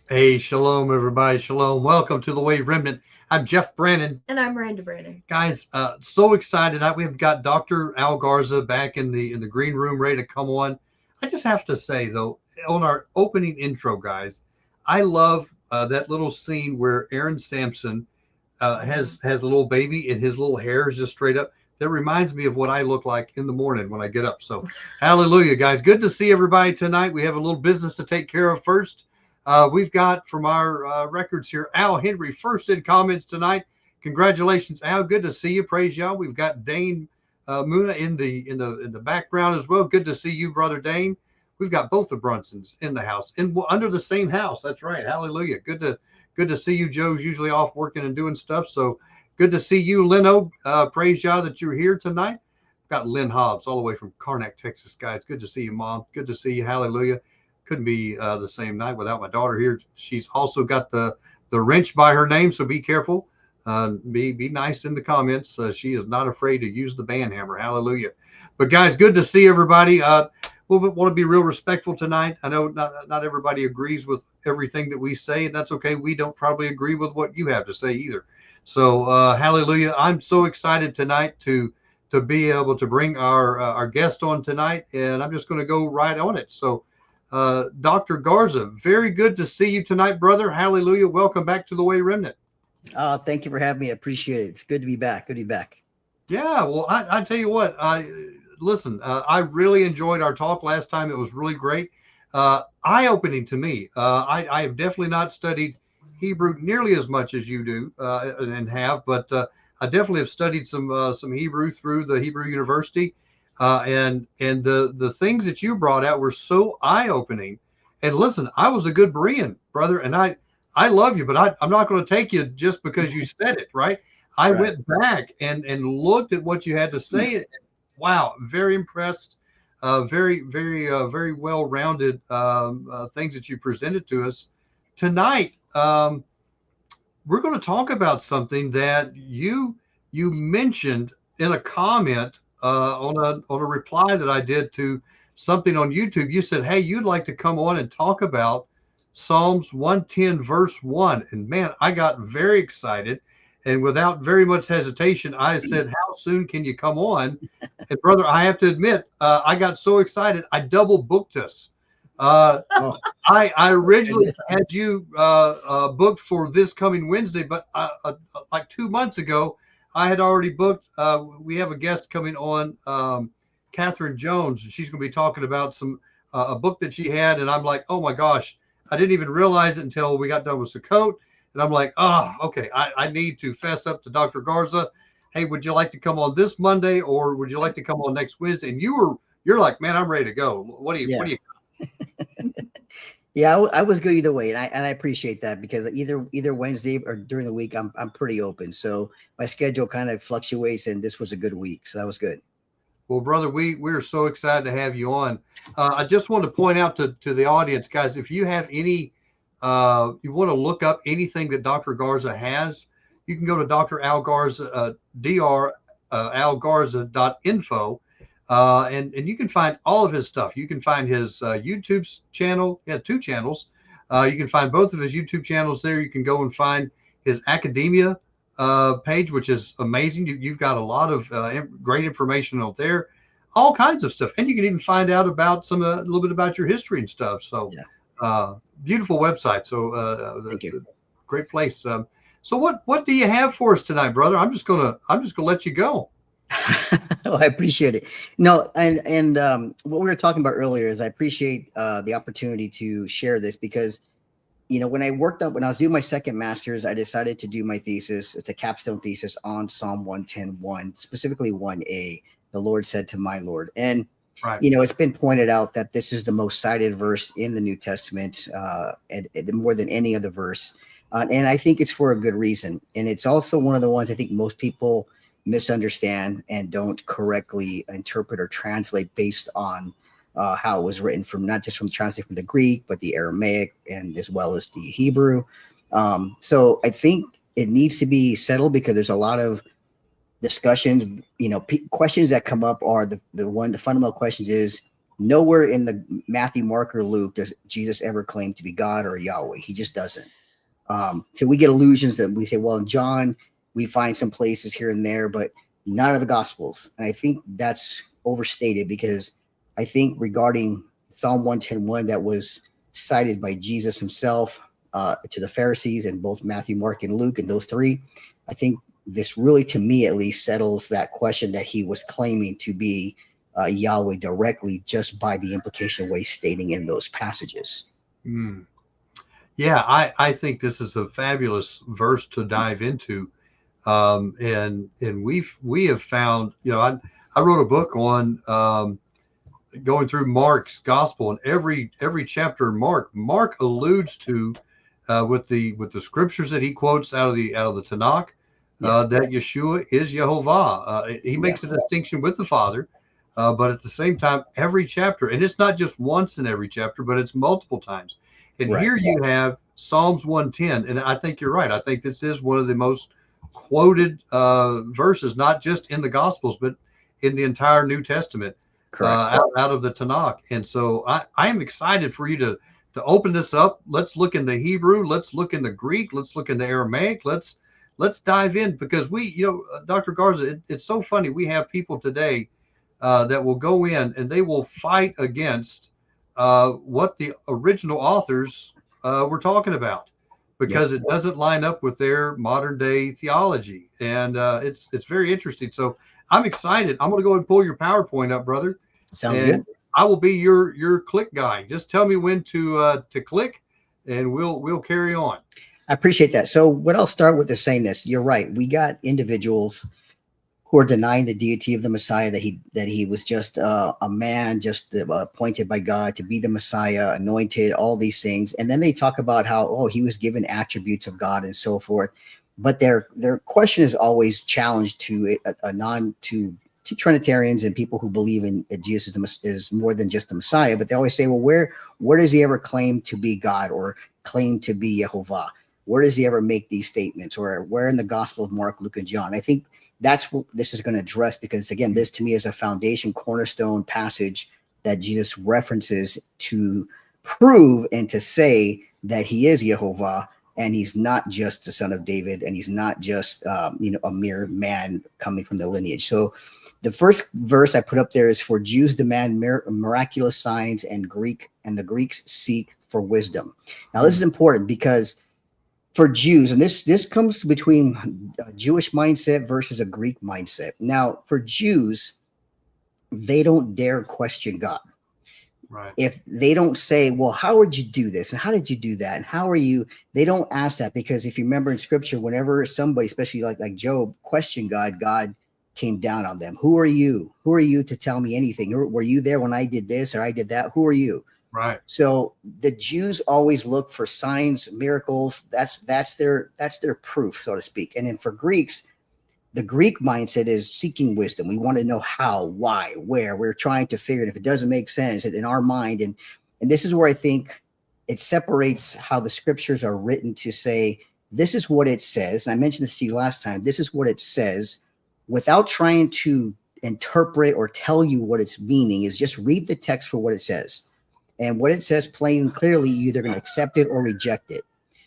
Hey, shalom, everybody. Shalom. Welcome to the Way Remnant. I'm Jeff Brannon. And I'm Miranda Brannon. Guys, so excited. We've got Dr. Al Garza back in the green room ready to come on. I just have to say, though, on our opening intro, guys, I love that little scene where Aaron Sampson has a little baby and his little hair is just straight up. That reminds me of what I look like in the morning when I get up. So, hallelujah, guys. Good to see everybody tonight. We have a little business to take care of first. We've got from our records here, Al Henry first in comments tonight. Congratulations, Al. Good to see you. Praise y'all. We've got Dane Muna in the background as well. Good to see you, brother Dane. We've got both the Brunsons in the house, under the same house. That's right. Hallelujah. Good to see you. Joe's usually off working and doing stuff. So good to see you, Leno. Praise y'all that you're here tonight. Got Lynn Hobbs all the way from Karnak, Texas, guys. Good to see you, Mom. Good to see you. Hallelujah. Couldn't be the same night without my daughter here. She's also got the wrench by her name, so be careful. Be nice in the comments. She is not afraid to use the band hammer. Hallelujah. But guys, good to see everybody. We want to be real respectful tonight. I know not everybody agrees with everything that we say, and that's okay. We don't probably agree with what you have to say either. So hallelujah. I'm so excited tonight to be able to bring our guest on tonight, and I'm just going to go right on it. So Dr. Garza, very good to see you tonight, brother. Hallelujah. Welcome back to the Way Remnant. Thank you for having me. I appreciate it. It's good to be back. Good to be back. Yeah, well, I tell you what, listen, I really enjoyed our talk last time. It was really great. Eye-opening to me. I have definitely not studied Hebrew nearly as much as you do and have, but I definitely have studied some Hebrew through the Hebrew University. And the things that you brought out were so eye-opening. And listen, I was a good Berean, brother, and I love you, but I'm not going to take you just because you said it, right? I went back and looked at what you had to say. And, wow, very impressed. Very well-rounded things that you presented to us tonight. We're going to talk about something that you mentioned in a comment on a reply that I did to something on YouTube. You said, hey, you'd like to come on and talk about Psalms 110 verse 1. And man, I got very excited. And without very much hesitation, I said, how soon can you come on? And brother, I have to admit, I got so excited, I double booked us. I originally had you booked for this coming Wednesday, but like 2 months ago, I had already booked. We have a guest coming on, Catherine Jones, and she's going to be talking about a book that she had. And I'm like, oh my gosh, I didn't even realize it until we got done with Sukkot. And I'm like, oh, okay, I need to fess up to Dr. Garza. Hey, would you like to come on this Monday, or would you like to come on next Wednesday? And you're like, man, I'm ready to go. What do you? Yeah, I was good either way, and I appreciate that, because either Wednesday or during the week, I'm pretty open. So my schedule kind of fluctuates, and this was a good week, so that was good. Well, brother, we're so excited to have you on. I just want to point out to the audience, guys, if you have any, you want to look up anything that Dr. Garza has, you can go to Dr. Al Garza, algarza.info. And you can find all of his stuff. You can find his YouTube channel. He had 2 channels. You can find both of his YouTube channels there. You can go and find his academia page, which is amazing. You've got a lot of great information out there, all kinds of stuff. And you can even find out about a little bit about your history and stuff. So beautiful website. So thank you. Great place. So what do you have for us tonight, brother? I'm just gonna let you go. Oh, I appreciate it. No, and what we were talking about earlier is I appreciate the opportunity to share this, because, when I was doing my second master's, I decided to do my thesis. It's a capstone thesis on Psalm 110:1, specifically 1a. The Lord said to my Lord. And, it's been pointed out that this is the most cited verse in the New Testament, and more than any other verse. And I think it's for a good reason. And it's also one of the ones I think most people misunderstand and don't correctly interpret or translate based on how it was written, from not just from translate from the Greek, but the Aramaic and as well as the Hebrew. So I think it needs to be settled, because there's a lot of discussions. Questions that come up are the fundamental questions is, Nowhere in the Matthew, Mark, or Luke does Jesus ever claim to be God or Yahweh. He just doesn't. So we get illusions that we say, well, in John, we find some places here and there, but none of the Gospels. And I think that's overstated, because I think regarding Psalm 110:1 that was cited by Jesus himself to the Pharisees in both Matthew, Mark, and Luke, and those three, I think this really, to me at least, settles that question that he was claiming to be Yahweh directly, just by the implication of what he's stating in those passages. Mm. Yeah, I think this is a fabulous verse to dive into. And we have found, I wrote a book on going through Mark's gospel, and every chapter in Mark alludes to with the scriptures that he quotes out of the Tanakh, that Yeshua is Yehovah. He makes a distinction with the Father, but at the same time, every chapter, and it's not just once in every chapter, but it's multiple times. And here you have Psalms 110, and I think you're right. I think this is one of the most quoted verses, not just in the Gospels, but in the entire New Testament, out of the Tanakh. And so I am excited for you to open this up. Let's look in the Hebrew. Let's look in the Greek. Let's look in the Aramaic. Let's dive in, because Dr. Garza, it's so funny. We have people today that will go in and they will fight against what the original authors were talking about, because it doesn't line up with their modern day theology. And it's very interesting. So I'm excited. I'm going to go and pull your PowerPoint up, brother. Sounds good. I will be your click guy. Just tell me when to click, and we'll carry on. I appreciate that. So what I'll start with is saying this. You're right. We got individuals who are denying the deity of the Messiah, that he was just a man, just appointed by God to be the Messiah, anointed, all these things. And then they talk about how, he was given attributes of God and so forth. But their question is always challenged to Trinitarians and people who believe in Jesus is more than just the Messiah. But they always say, well, where does he ever claim to be God or claim to be Yehovah? Where does he ever make these statements? Or where in the Gospel of Mark, Luke, and John? I think that's what this is going to address, because again, this to me is a foundation cornerstone passage that Jesus references to prove and to say that he is Yehovah, and he's not just the son of David, and he's not just a mere man coming from the lineage. So the first verse I put up there is, for Jews demand miraculous signs, and the Greeks seek for wisdom. Now this is important, because for Jews, and this comes between a Jewish mindset versus a Greek mindset. Now, for Jews, they don't dare question God. Right. If they don't say, well, how would you do this? And how did you do that? And how are you? They don't ask that, because if you remember in scripture, whenever somebody, especially like Job, questioned God, God came down on them. Who are you? Who are you to tell me anything? Were you there when I did this or I did that? Who are you? Right. So the Jews always look for signs, miracles. That's their proof, so to speak. And then for Greeks, the Greek mindset is seeking wisdom. We want to know how, why, where. We're trying to figure it. If it doesn't make sense in our mind, and this is where I think it separates how the scriptures are written to say, this is what it says. And I mentioned this to you last time. This is what it says, without trying to interpret or tell you what its meaning is. Just read the text for what it says. And what it says plain and clearly, you're either going to accept it or reject it.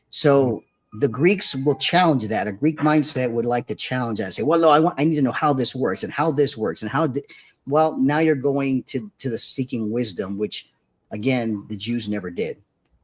So the Greeks will challenge that. A Greek mindset would like to challenge that and say, well, no, I need to know how this works and how this works and how. Well, now you're going to the seeking wisdom, which, again, the Jews never did.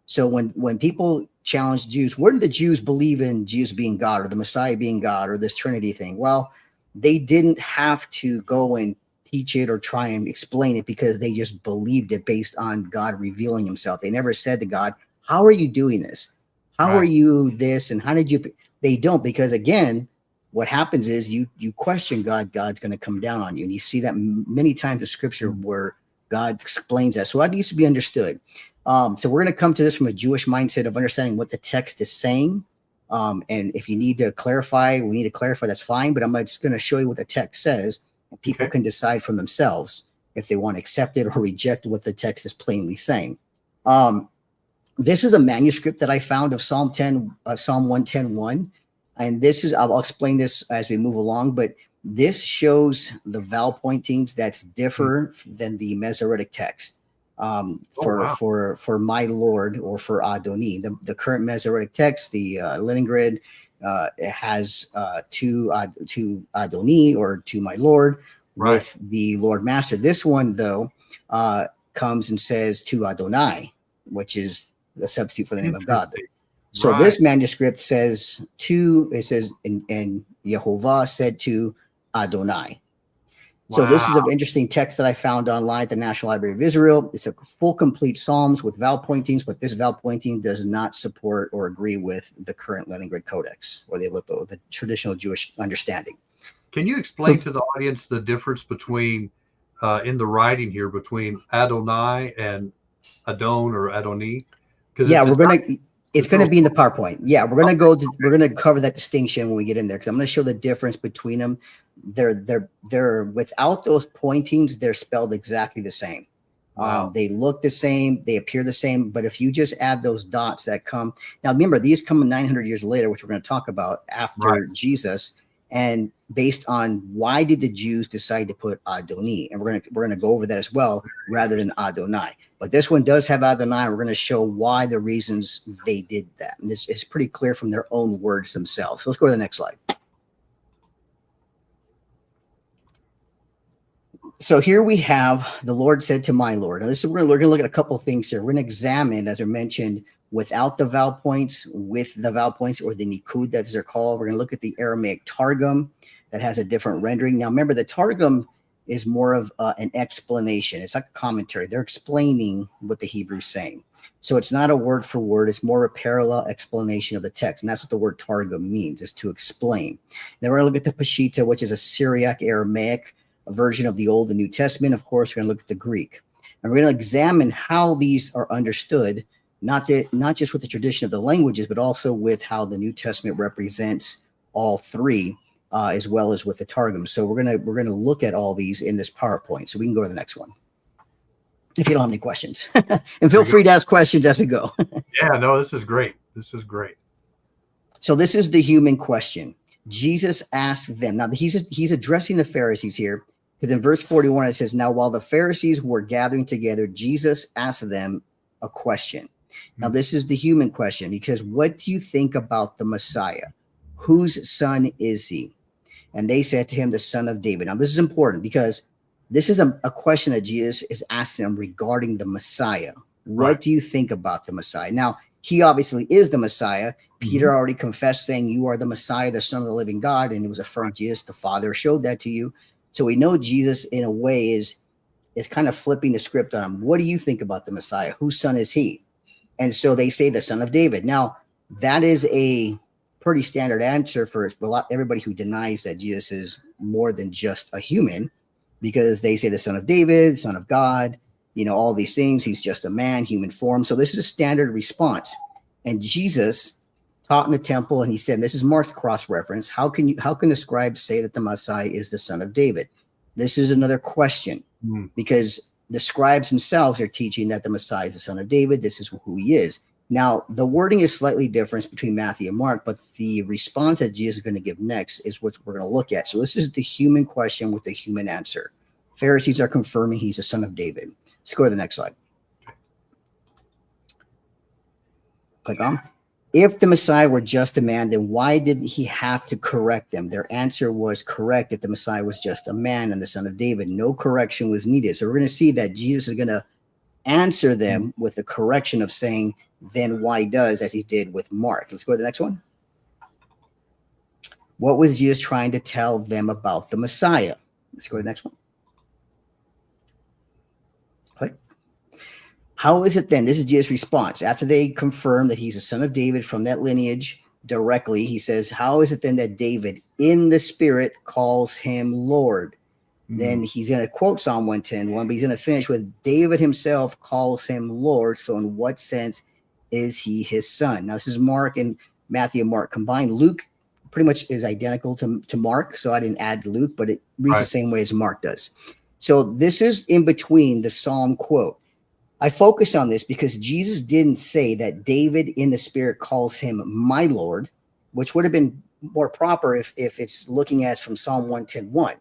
So when people challenge Jews, where did the Jews believe in Jesus being God or the Messiah being God or this Trinity thing? Well, they didn't have to go and teach it or try and explain it, because they just believed it based on God revealing himself. They never said to God, how are you doing this? How are you this? And how did you? They don't, because again, what happens is you question God, God's going to come down on you. And you see that many times in scripture where God explains that. So that needs to be understood. So we're going to come to this from a Jewish mindset of understanding what the text is saying. And if you need to clarify, we need to clarify, that's fine. But I'm just going to show you what the text says. And people can decide for themselves if they want to accept it or reject what the text is plainly saying. This is a manuscript that I found of Psalm 110:1. And this is, I'll explain this as we move along, but this shows the vowel pointings that's different than the Masoretic text. for my Lord, or for Adoni. The current Masoretic text, the Leningrad, it has to Adoni, or to my Lord, with the Lord Master. This one, though, comes and says to Adonai, which is a substitute for the name of God. So this manuscript says and Yehovah said to Adonai. So this is an interesting text that I found online at the National Library of Israel. It's a full, complete Psalms with vowel pointings, but this vowel pointing does not support or agree with the current Leningrad Codex, or the traditional Jewish understanding. Can you explain to the audience the difference between, in the writing here, between Adonai and Adon or Adoni? Yeah, it's going to be in the PowerPoint. Yeah, we're going to cover that distinction when we get in there, because I'm going to show the difference between them. They're without those pointings, they're spelled exactly the same. Wow. They look the same, they appear the same, but if you just add those dots that come, now remember, these come 900 years later, which we're going to talk about after Jesus, and based on why did the Jews decide to put Adoni, and we're going to go over that as well, rather than Adonai. But this one does have Adonai. We're going to show why, the reasons they did that, and this is pretty clear from their own words themselves. So let's go to the next slide. So here we have the Lord said to my Lord. Now we're going to look at a couple of things here. We're going to examine, as I mentioned, without the vowel points, with the vowel points, or the nikud, as they're called. We're going to look at the Aramaic Targum that has a different rendering. Now remember, the Targum is more of an explanation. It's like a commentary. They're explaining what the Hebrew's saying. So it's not a word for word. It's more a parallel explanation of the text. And that's what the word Targum means, is to explain. Then we're going to look at the Peshitta, which is a Syriac Aramaic, a version of the Old and New Testament. Of course, we're going to look at the Greek. And we're going to examine how these are understood, not just with the tradition of the languages, but also with how the New Testament represents all three, as well as with the Targum. So we're gonna look at all these in this PowerPoint. So we can go to the next one, if you don't have any questions. And feel free to ask questions as we go. Yeah, no, this is great. This is great. So this is the human question. Jesus asked them. Now he's addressing the Pharisees here, because in verse 41 it says, "Now while the Pharisees were gathering together, Jesus asked them a question." Now this is the human question, because what do you think about the Messiah? Whose son is he? And they said to him, the son of David. Now this is important, because this is a question that Jesus is asking them regarding the Messiah. What do you think about the Messiah? Now, he obviously is the Messiah. Peter already confessed, saying, "You are the Messiah, the Son of the living God." And it was affirmed, Jesus, the Father, showed that to you. So we know Jesus, in a way, is kind of flipping the script on him. What do you think about the Messiah? Whose son is he? And so they say, the son of David. Now, that is a pretty standard answer for everybody who denies that Jesus is more than just a human, because they say the son of David, son of God, all these things. He's just a man, human form. So this is a standard response. And Jesus taught in the temple, and he said, this is Mark's cross reference. How can the scribes say that the Messiah is the son of David? This is another question, because the scribes themselves are teaching that the Messiah is the son of David. This is who he is. Now, the wording is slightly different between Matthew and Mark, but the response that Jesus is going to give next is what we're going to look at. So this is the human question with the human answer. Pharisees are confirming he's a son of David. Let's go to the next slide. Click on. If the Messiah were just a man, then why did he have to correct them? Their answer was correct. If the Messiah was just a man and the son of David, no correction was needed. So we're going to see that Jesus is going to answer them with the correction of saying, then why does, as he did with Mark. Let's go to the next one. What was Jesus trying to tell them about the Messiah? Let's go to the next one. Click. How is it then? This is Jesus' response. After they confirm that he's a son of David from that lineage directly, he says, how is it then that David in the spirit calls him Lord? Then he's going to quote Psalm 110, but he's going to finish with David himself calls him Lord. So in what sense is he his son? Now, this is Mark and Matthew and Mark combined. Luke pretty much is identical to Mark, so I didn't add Luke, but it reads the same way as Mark does. So this is in between the Psalm quote. I focus on this because Jesus didn't say that David in the spirit calls him my Lord, which would have been more proper if it's looking at from Psalm 110:1.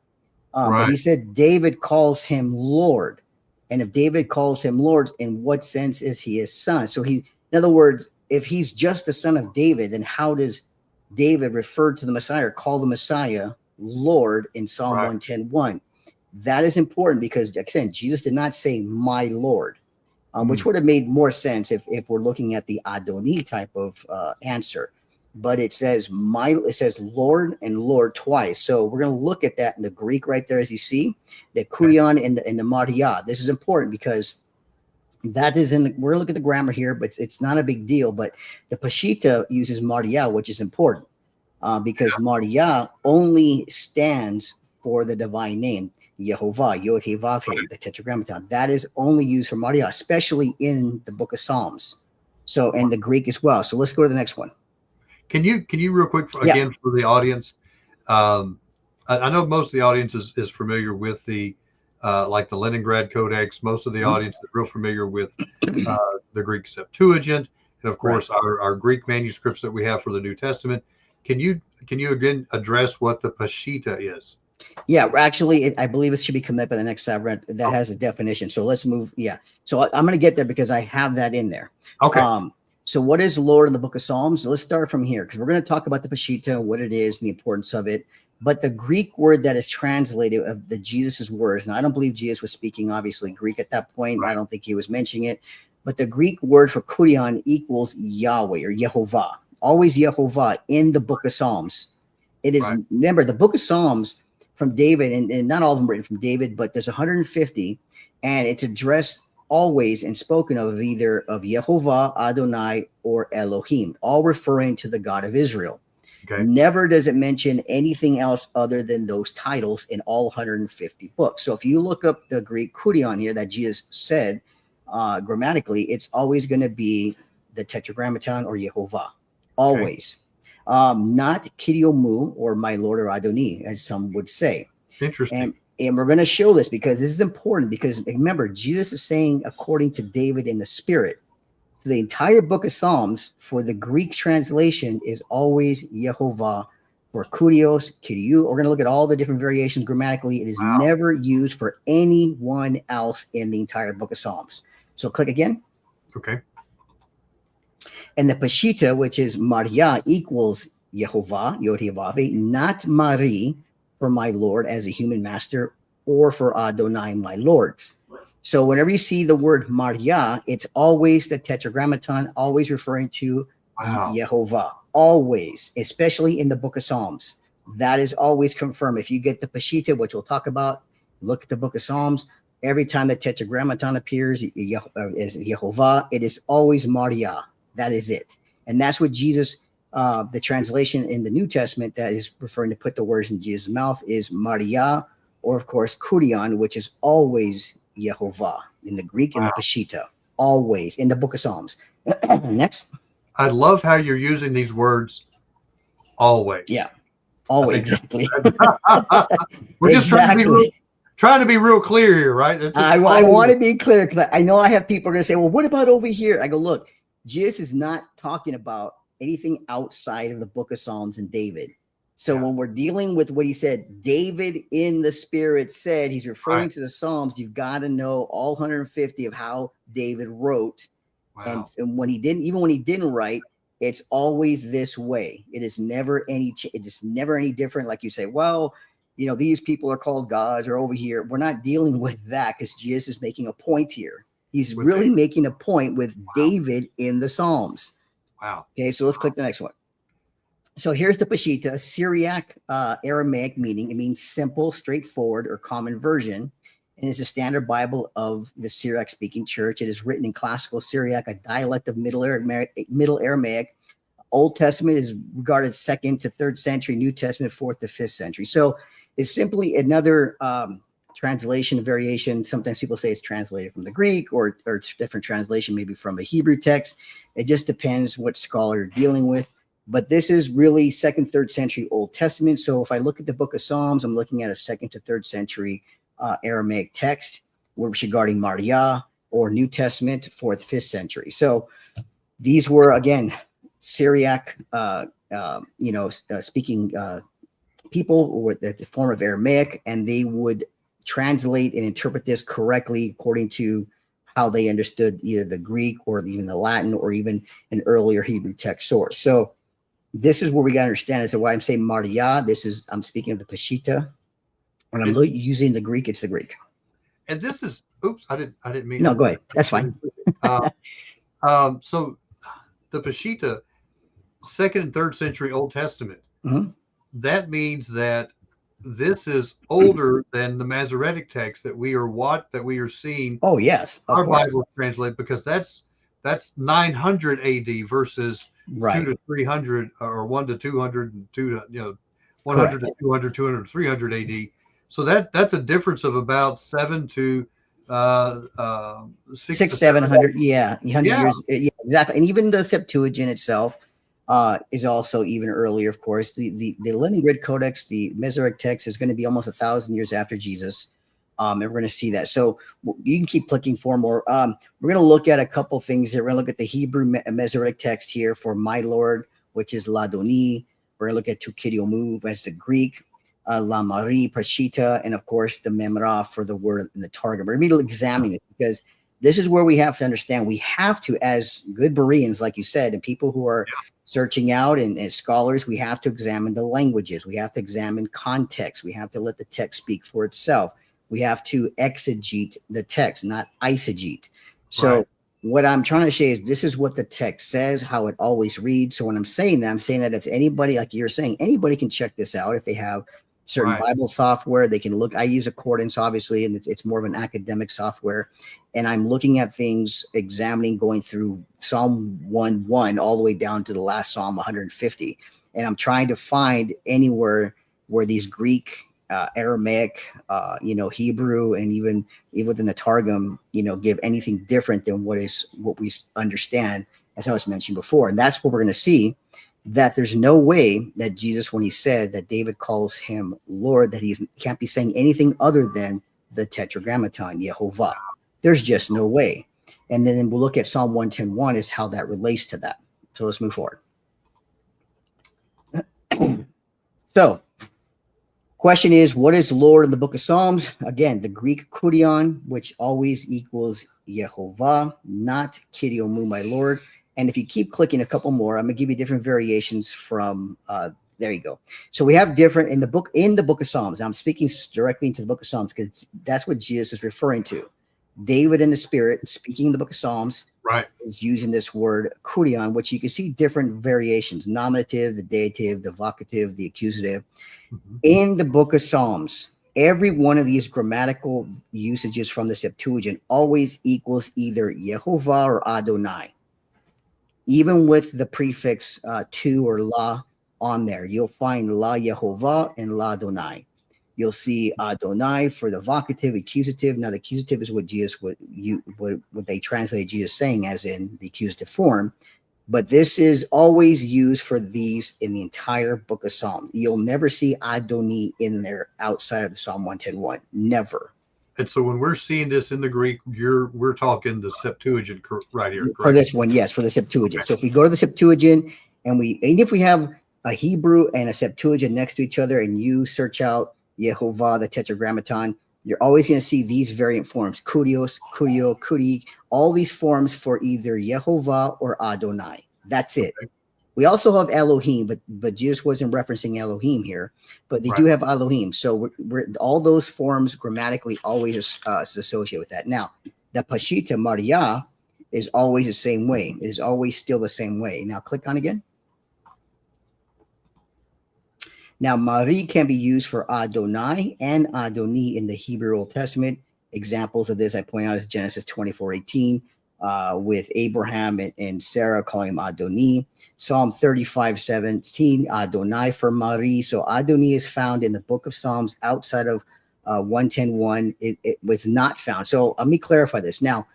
But he said David calls him Lord. And if David calls him Lord, in what sense is he his son? So in other words, if he's just the son of David, then how does David refer to the Messiah or call the Messiah Lord in Psalm 110:1? That is important because, like I said, Jesus did not say my Lord, which would have made more sense if we're looking at the Adoni type of answer. But it says Lord and Lord twice. So we're going to look at that in the Greek right there, as you see, the kurion and the Maria. This is important because that is we're going to look at the grammar here, but it's not a big deal. But the Peshitta uses Maria, which is important because Maria only stands for the divine name, Yehovah, Yod He Vav He, the Tetragrammaton. That is only used for Maria, especially in the book of Psalms. So, and the Greek as well. So let's go to the next one. Can you real quick again for the audience? I know most of the audience is familiar with the like the Leningrad Codex. Most of the audience is real familiar with the Greek Septuagint, and of course our Greek manuscripts that we have for the New Testament. Can you again address what the Peshitta is? Yeah, actually, I believe it should be coming up in the next that has a definition. So let's move. Yeah, so I'm going to get there because I have that in there. Okay. So what is Lord in the book of Psalms? So let's start from here because we're going to talk about the Peshitta, what it is, and the importance of it. But the Greek word that is translated of the Jesus's words, and I don't believe Jesus was speaking obviously Greek at that point. I don't think he was mentioning it. But the Greek word for kurion equals Yahweh or Yehovah. Always Yehovah in the book of Psalms. It is, remember, the book of Psalms from David, and not all of them written from David, but there's 150, and it's addressed always and spoken of either of Yehovah, Adonai, or Elohim, all referring to the God of Israel. Okay. Never does it mention anything else other than those titles in all 150 books. So if you look up the Greek kurion here that Jesus said grammatically, it's always going to be the Tetragrammaton or Yehovah, always. Not Kiriomu or my Lord or Adoni, as some would say. Interesting. And we're going to show this because this is important because remember, Jesus is saying according to David in the Spirit. So the entire book of Psalms for the Greek translation is always Yehovah or Kurios, Kiriou. We're going to look at all the different variations grammatically. It is never used for anyone else in the entire book of Psalms. So click again. Okay. And the Peshitta, which is Maria, equals Yehovah, Yod He Vav He, not Mari, for my Lord as a human master, or for Adonai, my lords. So whenever you see the word Maria, it's always the Tetragrammaton, always referring to Yehovah, always, especially in the book of Psalms. That is always confirmed. If you get the Peshitta, which we'll talk about, look at the book of Psalms. Every time the Tetragrammaton appears as Yehovah, it is always Maria. That is it. And that's what Jesus, the translation in the New Testament that is referring to put the words in Jesus' mouth is Maria, or of course, kurion, which is always Yehovah in the Greek and the Peshitta, always in the book of Psalms. Next. I love how you're using these words always. Yeah, always. Exactly. We're just trying to be real clear here, right? I want to be clear because I know I have people are going to say, well, what about over here? I go, look, Jesus is not talking about anything outside of the book of Psalms and David. So when we're dealing with what he said, David in the Spirit said, he's referring to the Psalms. You've got to know all 150 of how David wrote. And when he didn't, even when he didn't write, it's always this way. It is never any different. Like you say, well, you know, these people are called gods or over here. We're not dealing with that because Jesus is making a point here. He's really making a point with David in the Psalms. Wow. Okay, so let's click the next one. So here's the Peshitta, Syriac Aramaic meaning. It means simple, straightforward, or common version. And it's a standard Bible of the Syriac-speaking church. It is written in classical Syriac, a dialect of Middle Aramaic. Old Testament is regarded 2nd to 3rd century, New Testament 4th to 5th century. So it's simply another translation variation. Sometimes people say it's translated from the Greek or it's different translation, maybe from a Hebrew text. It just depends what scholar you're dealing with. But this is really 2nd, 3rd century Old Testament. So if I look at the book of Psalms, I'm looking at a 2nd to 3rd century Aramaic text regarding Maria, or New Testament 4th, 5th century. So these were, again, Syriac, speaking people with the form of Aramaic, and they would translate and interpret this correctly according to how they understood either the Greek or even the Latin or even an earlier Hebrew text source. So this is where we got to understand is why I'm saying Maria. I'm speaking of the Peshitta. When I'm using the Greek, it's the Greek. And this is, oops, I didn't mean. No, go ahead. That's fine. So the Peshitta, 2nd and 3rd century Old Testament, that means that this is older than the Masoretic text that we are seeing. Oh, yes. Our Bible translate, because that's 900 AD versus 2 to 300 or 1 to 200 and 2 to 100 to 200, 200 to 300 AD. So that's a difference of about 7 to 700. Yeah, 100 years. Yeah, exactly. And even the Septuagint itself is also even earlier. Of course, the Leningrad Codex, the Masoretic text, is going to be almost 1,000 years after Jesus. And we're going to see that. So you can keep clicking for more. We're going to look at a couple things here. We're going to look at the Hebrew Masoretic text here for my Lord, which is Ladoni. We're going to look at Tukidiomu, as the Greek, La Marie, Peshitta, and of course the Memra for the word in the Targum. We're going to be examining it because this is where we have to understand. We have to, as good Bereans, like you said, and people who are searching out and as scholars, we have to examine the languages. We have to examine context. We have to let the text speak for itself. We have to exegete the text, not eisegete. So what I'm trying to say is this is what the text says, how it always reads. So when I'm saying that if anybody, like you're saying, anybody can check this out if they have certain Bible software, they can look. I use Accordance, obviously, and it's more of an academic software. And I'm looking at things, examining, going through Psalm 1:1 all the way down to the last Psalm 150. And I'm trying to find anywhere where these Greek, Aramaic, Hebrew, and even within the Targum, give anything different than what we understand, as I was mentioning before. And that's what we're going to see, that there's no way that Jesus, when he said that David calls him Lord, that he can't be saying anything other than the Tetragrammaton, Yehovah. There's just no way. And then we'll look at Psalm 110:1 is how that relates to that. So let's move forward. So question is, what is Lord in the book of Psalms? Again, the Greek kurion, which always equals Yehovah, not Kidiomu, my Lord. And if you keep clicking a couple more, I'm going to give you different variations from, there you go. So we have different in the book of Psalms. I'm speaking directly into the book of Psalms because that's what Jesus is referring to. David in the Spirit, speaking in the book of Psalms, is using this word kurion, which you can see different variations: nominative, the dative, the vocative, the accusative. In the book of Psalms, every one of these grammatical usages from the Septuagint always equals either Yehovah or Adonai. Even with the prefix to or la on there, you'll find la Yehovah and la Adonai. You'll see Adonai for the vocative, accusative. Now, the accusative is what they translate Jesus saying as in the accusative form. But this is always used for these in the entire book of Psalms. You'll never see Adoni in there outside of the Psalm 110:1. Never. And so when we're seeing this in the Greek, we're talking the Septuagint right here. Correct? For this one, yes, for the Septuagint. Okay. So if we go to the Septuagint and if we have a Hebrew and a Septuagint next to each other and you search out Yehovah, the Tetragrammaton, you're always going to see these variant forms: kurios, kurio, kuri, all these forms for either Yehovah or Adonai. That's it. Okay. We also have Elohim, but Jesus wasn't referencing Elohim here, but they do have Elohim. So we're all those forms grammatically always associated with that. Now, the Peshitta, Maria, is always the same way. It is always still the same way. Now, click on again. Now, Marie can be used for Adonai and Adoni in the Hebrew Old Testament. Examples of this I point out is Genesis 24:18, with Abraham and Sarah calling him Adoni. Psalm 35:17, Adonai for Marie. So Adoni is found in the book of Psalms outside of 110:1. It was not found. So let me clarify this. Now,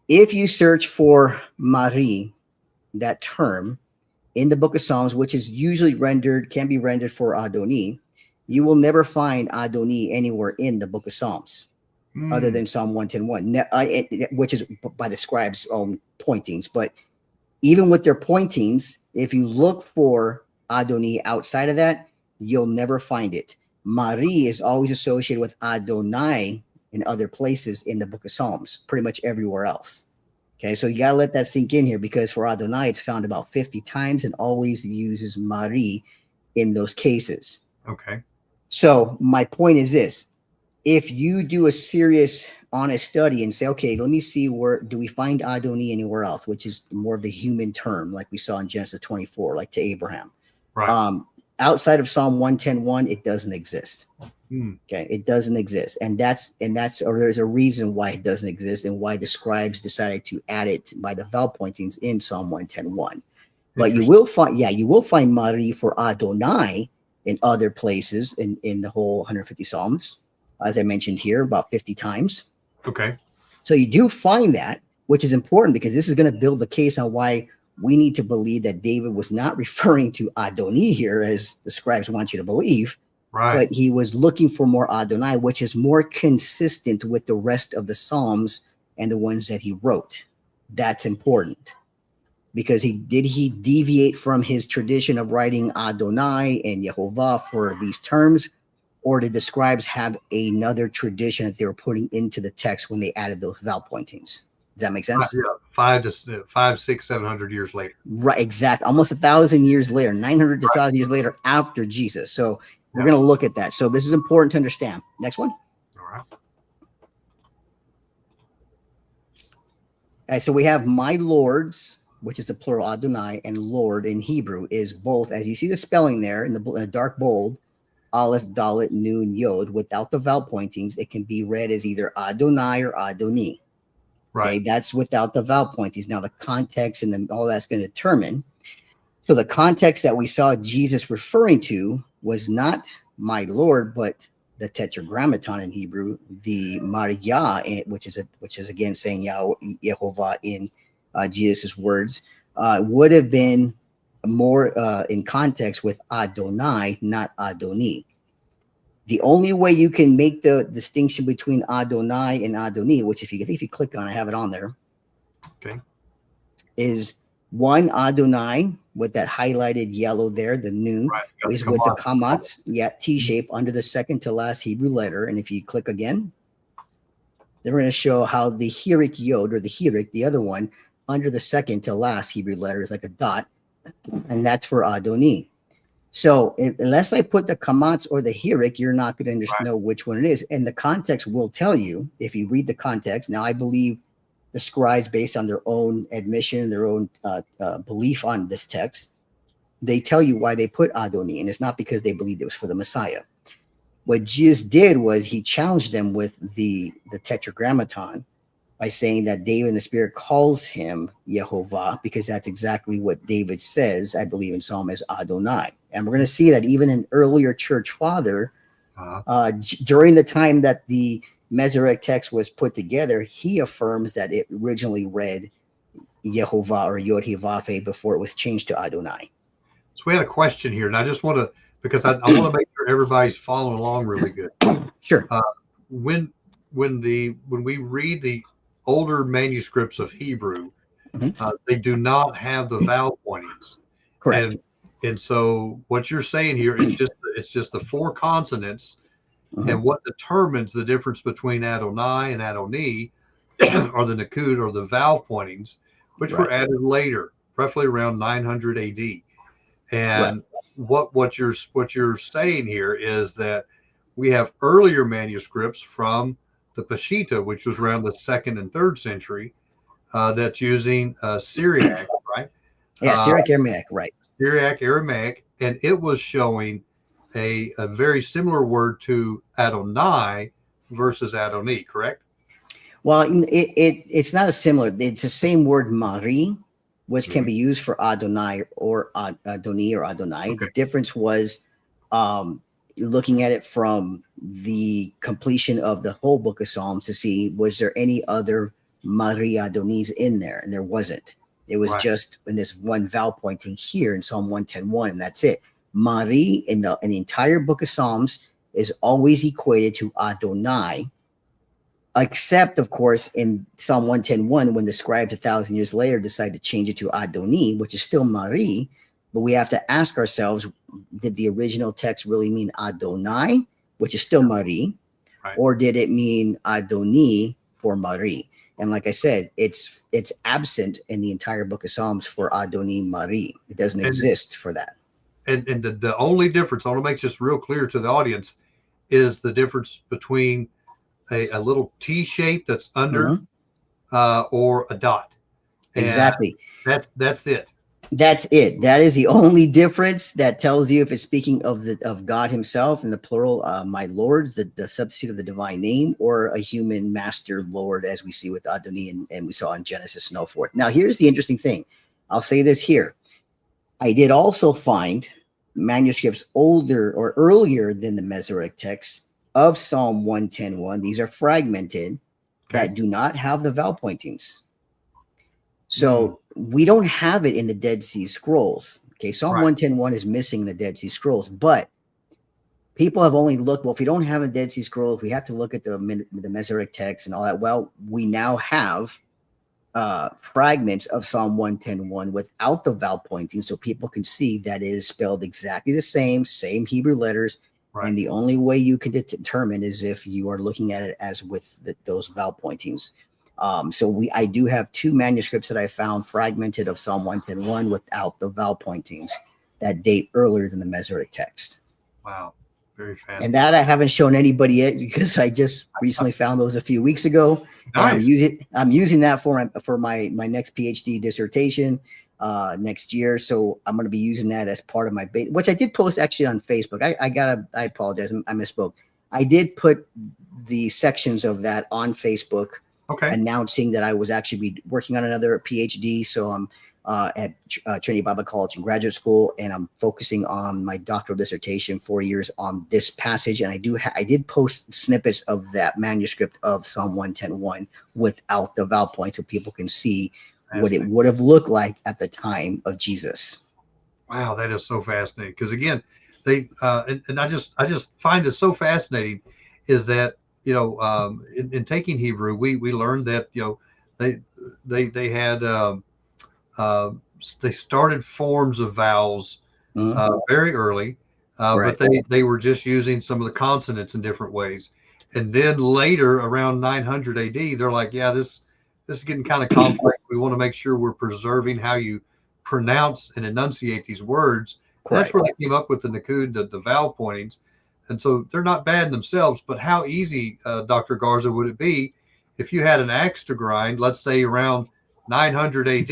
if you search for Marie, that term, in the book of Psalms, which is usually can be rendered for Adoni, you will never find Adoni anywhere in the book of Psalms other than Psalm 110:1, which is by the scribes' own pointings. But even with their pointings, if you look for Adoni outside of that, you'll never find it. Mari is always associated with Adonai in other places in the book of Psalms, pretty much everywhere else. Okay, so you got to let that sink in here, because for Adonai, it's found about 50 times and always uses Mari in those cases. Okay. So my point is this: if you do a serious, honest study and say, okay, let me see, where do we find Adonai anywhere else, which is more of the human term, like we saw in Genesis 24, like to Abraham. Right. Outside of Psalm 110:1, it doesn't exist. Mm. Okay, it doesn't exist, and or there's a reason why it doesn't exist, and why the scribes decided to add it by the vowel pointings in Psalm 110:1. But you will find Mari for Adonai in other places in the whole 150 Psalms, as I mentioned here, about 50 times. Okay. So you do find that, which is important, because this is going to build the case on why we need to believe that David was not referring to Adonai here, as the scribes want you to believe. Right. But he was looking for more Adonai, which is more consistent with the rest of the Psalms and the ones that he wrote. That's important, because he deviate from his tradition of writing Adonai and Yehovah for these terms, or did the scribes have another tradition that they were putting into the text when they added those vowel pointings? Does that make sense? Yeah, 500, 600, 700 years later. Right, exactly. Almost 1,000 years later, 900 to 1,000 years later after Jesus. So we're going to look at that. So this is important to understand. Next one. All right. All right, so we have my lords, which is the plural Adonai, and Lord in Hebrew is both, as you see the spelling there in the dark bold, Aleph, Dalet, Nun, Yod, without the vowel pointings. It can be read as either Adonai or Adoni. Right. Okay, that's without the vowel pointings. Now the context and then all that's going to determine. So the context that we saw Jesus referring to was not my Lord, but the Tetragrammaton in Hebrew, the Maria, which is again saying Yehovah in Jesus's words, would have been more in context with Adonai, not Adoni. The only way you can make the distinction between Adonai and Adoni, which if you click on, I have it on there. Okay. Is one Adonai with that highlighted yellow there, the Nun, Right. is with the kamatz, T shape under the second to last Hebrew letter. And if you click again, then we're going to show how the Hirik Yod, or the Hirik, the other one, under the second to last Hebrew letter is like a dot, and that's for Adoni. So unless I put the kamatz or the Hirik, you're not going to know which one it is. And the context will tell you, if you read the context. Now, I believe the scribes, based on their own admission, their own belief on this text, they tell you why they put Adoni, and it's not because they believed it was for the Messiah. What Jesus did was he challenged them with the Tetragrammaton by saying that David in the Spirit calls him Yehovah, because that's exactly what David says, I believe, in Psalm as Adonai. And we're going to see that even an earlier church father, during the time that the Masoretic text was put together, he affirms that it originally read Yehovah or Yod-Heh-Vav-Heh before it was changed to Adonai. So we had a question here, and I just want to, because I want to make sure everybody's following along really good. Sure. When we read the older manuscripts of Hebrew, they do not have the vowel pointings. Correct. And so what you're saying here is just the four consonants, and what determines the difference between Adonai and Adoni are the Nakud, or the vowel pointings, which were added later, roughly around 900 AD. And what you're saying here is that we have earlier manuscripts from the Peshitta, which was around the 2nd and 3rd century, that's using Syriac, right? Yeah, Syriac Aramaic, right. Syriac Aramaic, and it was showing a very similar word to Adonai versus Adoni, correct? Well, it's not a similar. It's the same word Mari, which can be used for Adonai or Adoni or Adonai. Okay. The difference was looking at it from the completion of the whole book of Psalms to see, was there any other Mari Adonis in there? And there wasn't. It was just in this one vowel pointing here in Psalm 110:1, and that's it. Mari in the entire book of Psalms is always equated to Adonai, except, of course, in Psalm 110:1, when the scribes 1,000 years later decide to change it to Adoni, which is still Mari. But we have to ask ourselves, did the original text really mean Adonai, which is still Marie, Right. or did it mean Adoni for Marie? And like I said, it's absent in the entire book of Psalms for Adoni Marie. It doesn't exist for that. And the only difference, I want to make this real clear to the audience, is the difference between a little T shape that's under or a dot. And exactly. That's it. That's it. That is the only difference that tells you if it's speaking of God himself in the plural, my lords, the substitute of the divine name, or a human master lord, as we see with Adoni and we saw in Genesis and so forth. Now, here's the interesting thing. I'll say this here. I did also find manuscripts older or earlier than the Masoretic text of Psalm 110:1. These are fragmented that do not have the vowel pointings. So we don't have it in the Dead Sea Scrolls. Okay, Psalm 110:1 is missing the Dead Sea Scrolls, but people have only looked. Well, if we don't have the Dead Sea Scrolls, we have to look at the Masoretic text and all that. Well, we now have fragments of Psalm 110:1 without the vowel pointing, so people can see that it is spelled exactly the same Hebrew letters. Right. And the only way you can determine is if you are looking at it as with those vowel pointings. So I do have two manuscripts that I found fragmented of Psalm 110:1 without the vowel pointings that date earlier than the Masoretic text. Wow, very fast. And that I haven't shown anybody yet because I just recently found those a few weeks ago. Nice. I'm using that for my next PhD dissertation next year. So I'm going to be using that as part of my beta, which I did post actually on Facebook. I apologize, I misspoke. I did put the sections of that on Facebook. Okay. Announcing that I was actually working on another PhD. So I'm at Trinity Bible College in graduate school, and I'm focusing on my doctoral dissertation 4 years on this passage. And I did post snippets of that manuscript of Psalm 110:1 without the vowel point, so people can see what it would have looked like at the time of Jesus. Wow, that is so fascinating. Because again, they and I just find this so fascinating is that, you know, in taking Hebrew, we learned that, you know, they had they started forms of vowels very early, but they were just using some of the consonants in different ways. And then later, around 900 AD, they're like, yeah, this is getting kind of complex. We want to make sure we're preserving how you pronounce and enunciate these words. That's where they came up with the Nakud, the vowel pointings. And so they're not bad in themselves, but how easy, Dr. Garza, would it be if you had an axe to grind, let's say around 900 AD,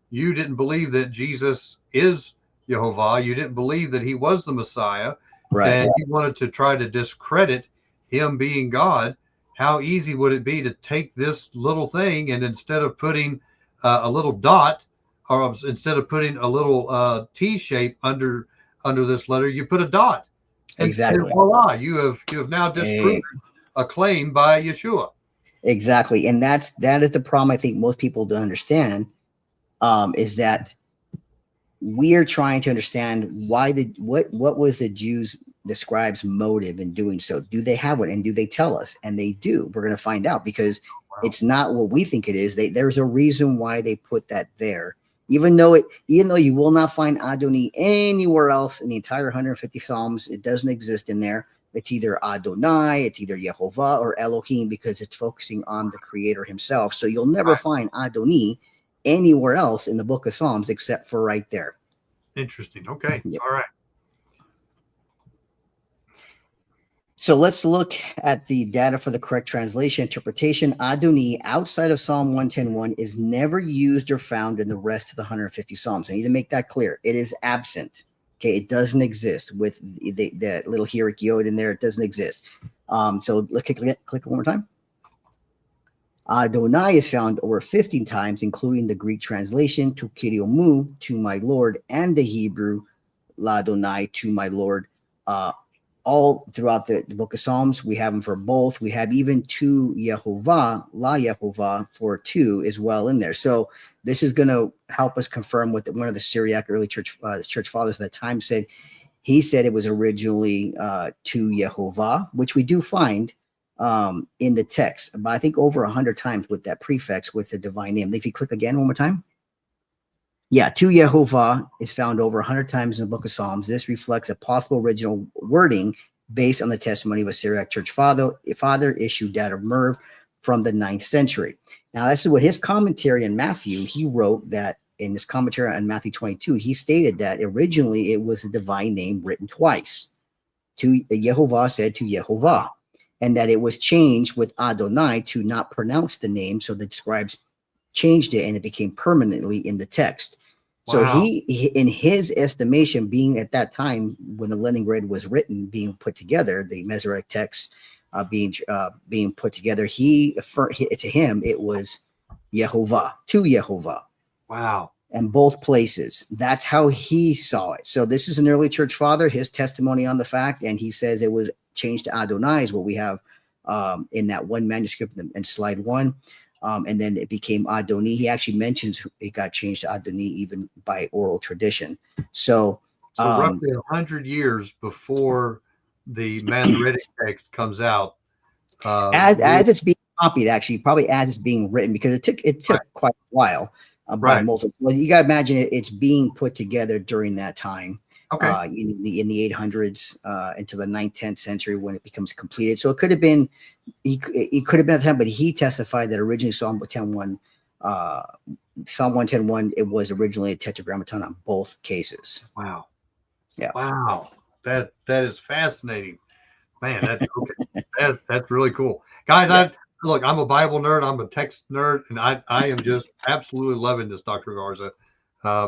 you didn't believe that Jesus is Yehovah, you didn't believe that he was the Messiah, and you wanted to try to discredit him being God. How easy would it be to take this little thing and instead of putting a little dot, or instead of putting a little T shape under this letter, you put a dot. Exactly. And voila, you have now disproven a claim by Yeshua. Exactly. And that is the problem I think most people don't understand, is that we are trying to understand why what was the scribes' motive in doing so. Do they have one, and do they tell us? And they do. We're going to find out, because it's not what we think it is. There's a reason why they put that there. Even though you will not find Adoni anywhere else in the entire 150 Psalms, it doesn't exist in there. It's either Adonai, it's either Yehovah or Elohim, because it's focusing on the Creator himself. So you'll never find Adoni anywhere else in the book of Psalms except for right there. Interesting. Okay. Yep. All right. So let's look at the data for the correct translation interpretation. Adoni outside of Psalm 110:1 is never used or found in the rest of the 150 Psalms. I need to make that clear. It is absent. Okay, it doesn't exist with the little hierarch yod in there. It doesn't exist. So let's click it one more time. Adonai is found over 15 times, including the Greek translation to Kiriomu, to my Lord, and the Hebrew Ladonai, to my Lord. All throughout the book of Psalms, we have them for both. We have even to Yehovah, La Yehovah, for two as well in there. So this is going to help us confirm what one of the Syriac early church fathers at that time said. He said it was originally to Yehovah, which we do find in the text, but I think over 100 times with that prefix with the divine name. If you click again one more time. Yeah, to Yehovah is found over 100 times in the book of Psalms. This reflects a possible original wording based on the testimony of a Syriac church father issued out of Merv from the 9th century. Now, this is what his commentary in Matthew, he wrote that in his commentary on Matthew 22, he stated that originally it was a divine name written twice. To Yehovah said to Yehovah, and that it was changed with Adonai to not pronounce the name. So the scribes changed it and it became permanently in the text. So he, in his estimation, being at that time when the Leningrad was written, being put together, the Masoretic text being put together, to him it was Yehovah, to Yehovah. Wow. And both places. That's how he saw it. So this is an early church father, his testimony on the fact, and he says it was changed to Adonai is what we have in that one manuscript in slide 1. And then it became Adoni. He actually mentions it got changed to Adoni even by oral tradition. So roughly 100 years before the Masoretic text comes out. As it's being copied, actually, probably as it's being written, because it took Right. quite a while. Multiple. Well, you got to imagine it's being put together during that time. Okay. In the 800s into the 9th, 10th century when it becomes completed. So it could have been, he could have been at the time, but he testified that originally Psalm 110:1, it was originally a tetragrammaton on both cases. Wow. Yeah. Wow. That is fascinating. Man, that's really cool. Guys, Yeah. I'm a Bible nerd, I'm a text nerd, and I am just absolutely loving this, Dr. Garza,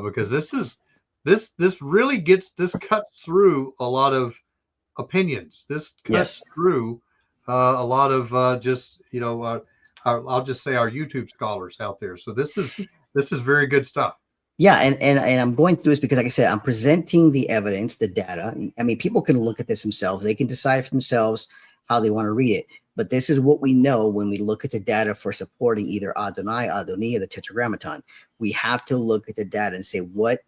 because this really cuts through a lot of opinions. This cuts through a lot of I'll just say our YouTube scholars out there. So this is very good stuff. Yeah, and I'm going through this because, like I said, I'm presenting the evidence, the data. I mean, people can look at this themselves. They can decide for themselves how they want to read it. But this is what we know when we look at the data for supporting either Adonai, Adoni, or the Tetragrammaton. We have to look at the data and say, what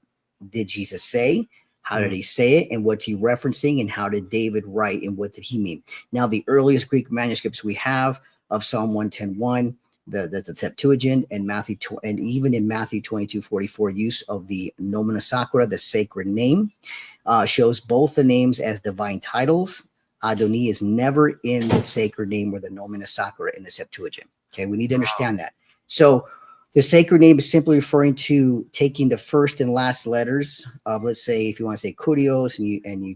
did Jesus say? How did he say it? And what's he referencing? And how did David write? And what did he mean? Now, the earliest Greek manuscripts we have of Psalm 110:1, the Septuagint, and and even in Matthew 22:44, use of the nomina sacra, the sacred name, shows both the names as divine titles. Adoni is never in the sacred name or the nomina sacra in the Septuagint. Okay, we need to understand that. So the sacred name is simply referring to taking the first and last letters of, let's say, if you want to say kurios, and you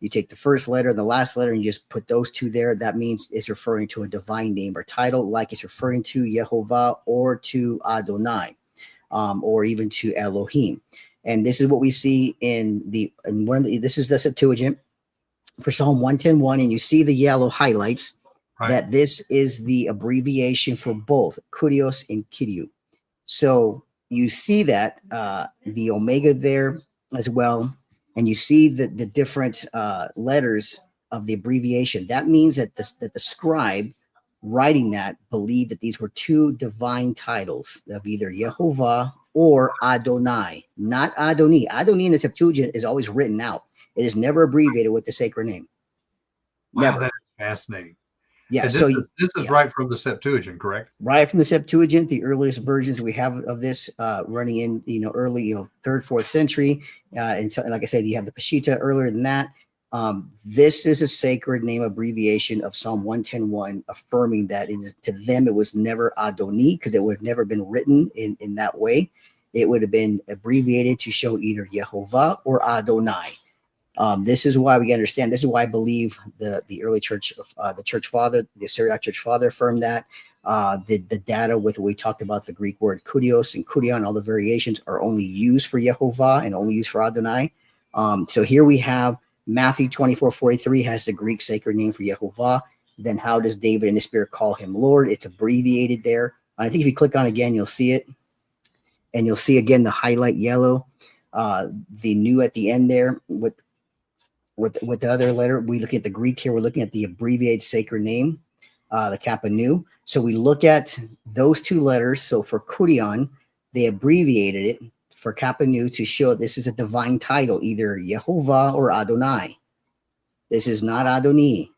take the first letter and the last letter and you just put those two there. That means it's referring to a divine name or title, like it's referring to Yehovah or to Adonai, or even to Elohim. And this is what we see this is the Septuagint for Psalm 110:1, and you see the yellow highlights that this is the abbreviation for both kurios and kyriou. So you see that the omega there as well. And you see the different letters of the abbreviation. That means that the scribe writing that believed that these were two divine titles of either Yehovah or Adonai, not Adoni. Adoni in the Septuagint is always written out. It is never abbreviated with the sacred name. Never. Wow, that is fascinating. Yeah. And this is right from the Septuagint, correct? Right from the Septuagint, the earliest versions we have of this running in, early, 3rd, 4th century. And so, like I said, you have the Peshitta earlier than that. This is a sacred name abbreviation of Psalm 110:1, affirming that to them it was never Adoni, because it would have never been written in that way. It would have been abbreviated to show either Yehovah or Adonai. This is why we understand. This is why I believe the early church, the church father, the Syriac church father, affirmed that the data with what we talked about, the Greek word kurios and kurion, all the variations are only used for Yehovah and only used for Adonai. So here we have Matthew 24:43 has the Greek sacred name for Yehovah. Then how does David in the Spirit call him Lord? It's abbreviated there. I think if you click on it again, you'll see it, and you'll see again the highlight yellow, the new at the end there with the other letter. We look at the Greek here. We're looking at the abbreviated sacred name, the Kappa Nu. So we look at those two letters. So for Kurion, they abbreviated it for Kappa Nu to show this is a divine title, either Yehovah or Adonai. This is not Adoni.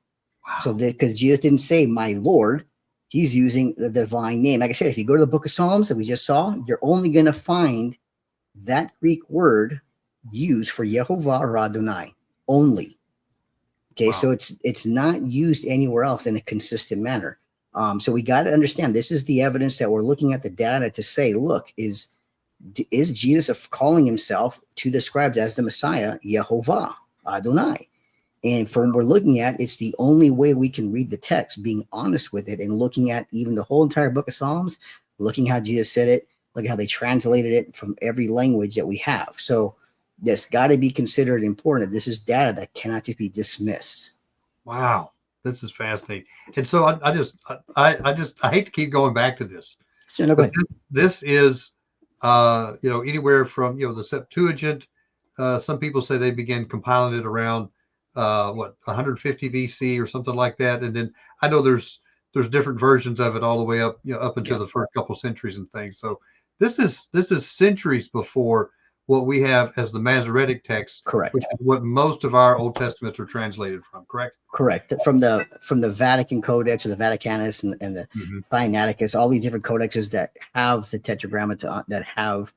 Wow. So because Jesus didn't say my Lord, he's using the divine name. Like I said, if you go to the book of Psalms that we just saw, you're only going to find that Greek word used for Yehovah or Adonai only. Okay, Wow. so it's not used anywhere else in a consistent manner. So we got to understand this is the evidence that we're looking at the data to say, look, is Jesus calling himself to the scribes as the Messiah, Yehovah, Adonai? And from we're looking at, it's the only way we can read the text, being honest with it, and looking at even the whole entire book of Psalms, looking how Jesus said it, look how they translated it from every language that we have. So that's got to be considered important. This is data that cannot be dismissed. Wow, this is fascinating. And so I hate to keep going back to this, So no, go but ahead. this is anywhere from the Septuagint. Some people say they began compiling it around 150 BC or something like that, and then I know there's different versions of it all the way up up until the first couple centuries and things. So this is centuries before what we have as the Masoretic text, Correct. which is what most of our Old Testaments are translated from. Correct. Correct. From the Vatican Codex or the Vaticanus and the Sinaiticus, all these different codexes that have the Tetragrammaton, that have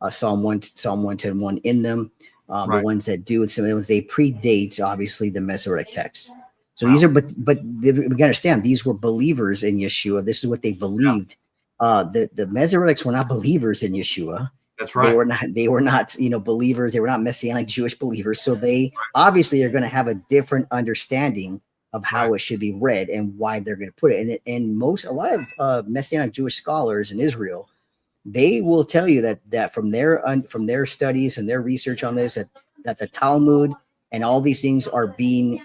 Psalm 110:1 in them. The ones that do, and some of them, they predate obviously the Masoretic text. So these are, but we gotta understand, these were believers in Yeshua. This is what they believed. The Masoretics were not believers in Yeshua. That's right. They were not, believers. They were not Messianic Jewish believers. So they obviously are going to have a different understanding of how it should be read and why they're going to put it. And a lot of Messianic Jewish scholars in Israel, they will tell you that from their studies and their research on this, that the Talmud and all these things are being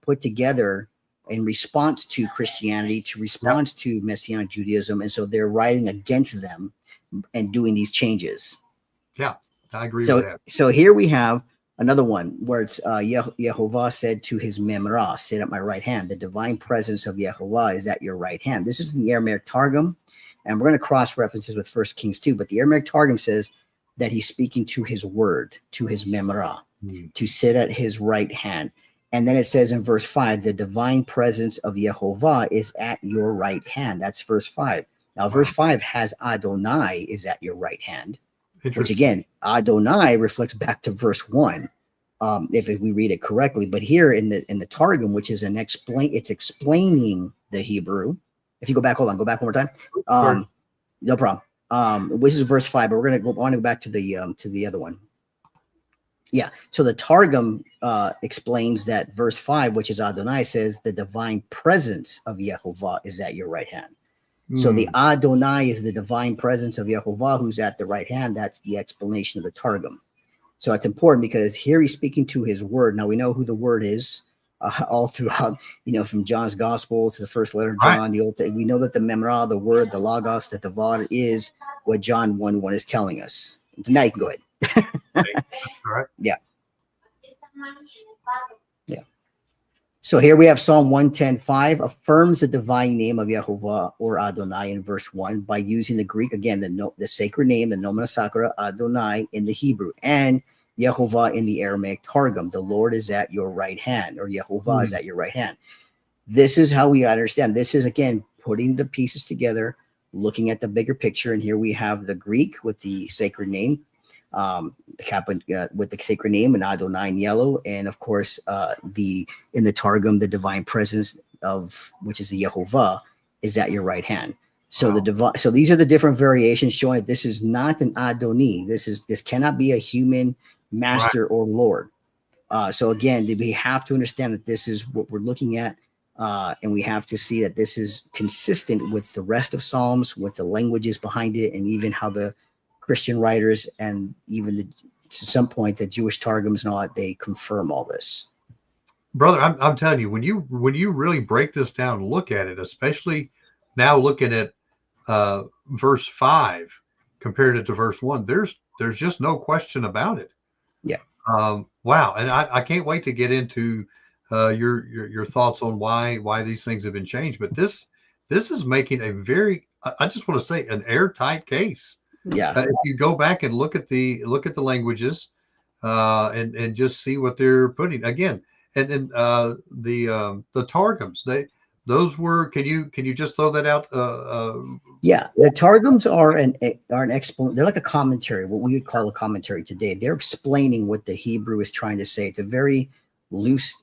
put together in response to Christianity, to response to Messianic Judaism, and so they're writing against them and doing these changes. Yeah, I agree with that. So here we have another one where it's Yehovah said to his Memrah, sit at my right hand. The divine presence of Yehovah is at your right hand. This is in the Aramaic Targum, and we're going to cross references with 1 Kings 2, but the Aramaic Targum says that he's speaking to his word, to his Memrah, to sit at his right hand. And then it says in verse 5, the divine presence of Yehovah is at your right hand. That's verse 5. Now, verse 5 has Adonai is at your right hand, which again, Adonai reflects back to verse 1, if we read it correctly. But here in the Targum, which is it's explaining the Hebrew. If you go back, hold on, go back one more time. No problem. This is verse 5, but I want to go back to the other one. Yeah. So the Targum explains that verse 5, which is Adonai, says the divine presence of Yehovah is at your right hand. So the Adonai is the divine presence of Yehovah who's at the right hand. That's the explanation of the Targum. So it's important because here he's speaking to his word. Now we know who the word is all throughout, from John's gospel to the first letter of John, the Old. We know that the Memrah, the word, the Logos, the Devad is what John 1:1 is telling us. Now you can go ahead. All right. Yeah. Yeah. So here we have Psalm 110:5 affirms the divine name of Yehovah or Adonai in verse 1 by using the Greek, again, the sacred name, the nomen sacra Adonai in the Hebrew, and Yehovah in the Aramaic Targum. The Lord is at your right hand, or Yehovah is at your right hand. This is how we understand. This is, again, putting the pieces together, looking at the bigger picture. And here we have the Greek with the sacred name, with the sacred name and Adonai in yellow, and of course in the Targum, the divine presence of which is the Yehovah is at your right hand. So so these are the different variations showing that this is not an Adoni. This cannot be a human master or Lord. So again, we have to understand that this is what we're looking at, and we have to see that this is consistent with the rest of Psalms, with the languages behind it, and even how the Christian writers and even to some point the Jewish Targums and all that, they confirm all this. Brother, I'm telling you, when you really break this down and look at it, especially now looking at verse 5 compared it to verse 1, there's just no question about it. Yeah. Wow. And I can't wait to get into your thoughts on why these things have been changed. But this is making a very, I just want to say, an airtight case. Yeah. If you go back and look at the languages, and just see what they're putting again, and then the Targums, those were. Can you just throw that out? Yeah, the Targums are an explanation. They're like a commentary, what we would call a commentary today. They're explaining what the Hebrew is trying to say. It's a very loose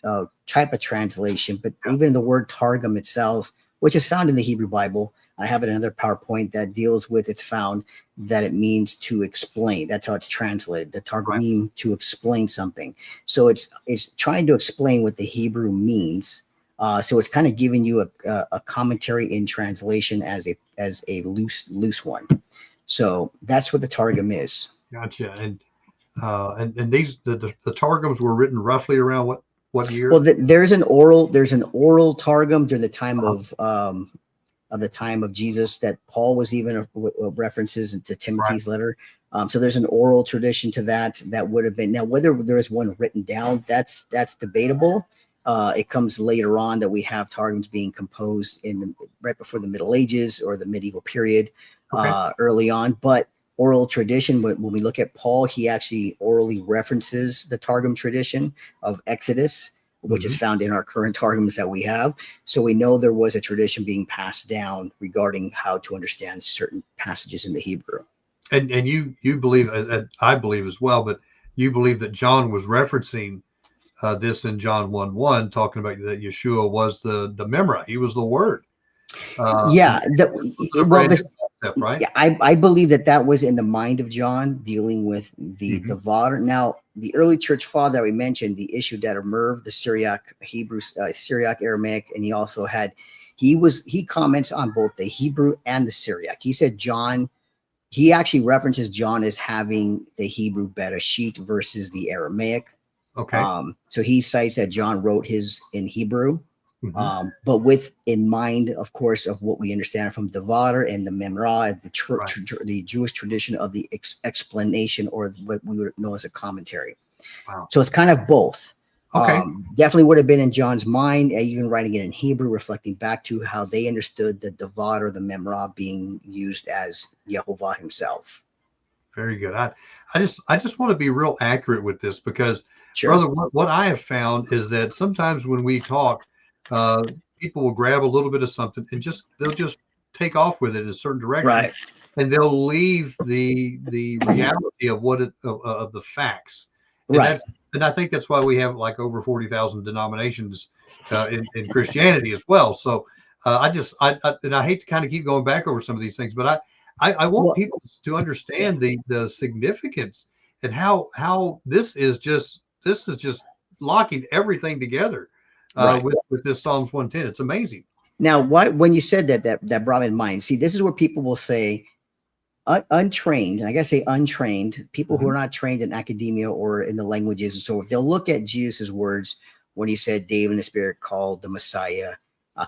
type of translation, but even the word targum itself, which is found in the Hebrew Bible, I have another PowerPoint that deals with, it's found that it means to explain. That's how it's translated. The targum mean to explain something. So it's trying to explain what the Hebrew means. So it's kind of giving you a commentary in translation as a loose one. So that's what the targum is. Gotcha. And these the targums were written roughly around what year? Well, there's an oral targum during the time of the time of Jesus that Paul was even references into Timothy's letter. So there's an oral tradition to that would have been. Now, whether there is one written down, that's debatable. It comes later on that we have targums being composed right before the Middle Ages or the medieval period, early on. But oral tradition, when we look at Paul, he actually orally references the targum tradition of Exodus, which is found in our current targums that we have. So we know there was a tradition being passed down regarding how to understand certain passages in the Hebrew. And you believe, I believe as well, but you believe that John was referencing this in John 1:1, talking about that Yeshua was the Memra. He was the Word. Right? Yeah, I believe that was in the mind of John, dealing with the Devarim. Now, the early church father that we mentioned, the issue that Merv, the Syriac Hebrew, Syriac Aramaic, and he also had, he comments on both the Hebrew and the Syriac. He said John, he actually references John as having the Hebrew Bereshit versus the Aramaic. Okay. So he cites that John wrote his in Hebrew. But with in mind, of course, of what we understand from Devarim and the Memra, the Jewish tradition of the explanation, or what we would know as a commentary. Wow. So it's kind of both. Okay. Definitely would have been in John's mind, even writing it in Hebrew, reflecting back to how they understood the Devarim or the Memra being used as Yehovah himself. Very good. I just want to be real accurate with this because, brother, what I have found is that sometimes when we talk, people will grab a little bit of something and they'll just take off with it in a certain direction, and they'll leave the reality of of the facts. And I think that's why we have like over 40,000 denominations in Christianity as well. So I hate to kind of keep going back over some of these things, but I want people to understand the significance and how this is just locking everything together. With this Psalms 110, it's amazing. Now, when you said that brought me in mind. See, this is where people will say, untrained, and I gotta say untrained people who are not trained in academia or in the languages, and so if they'll look at Jesus's words when he said David in the Spirit called the Messiah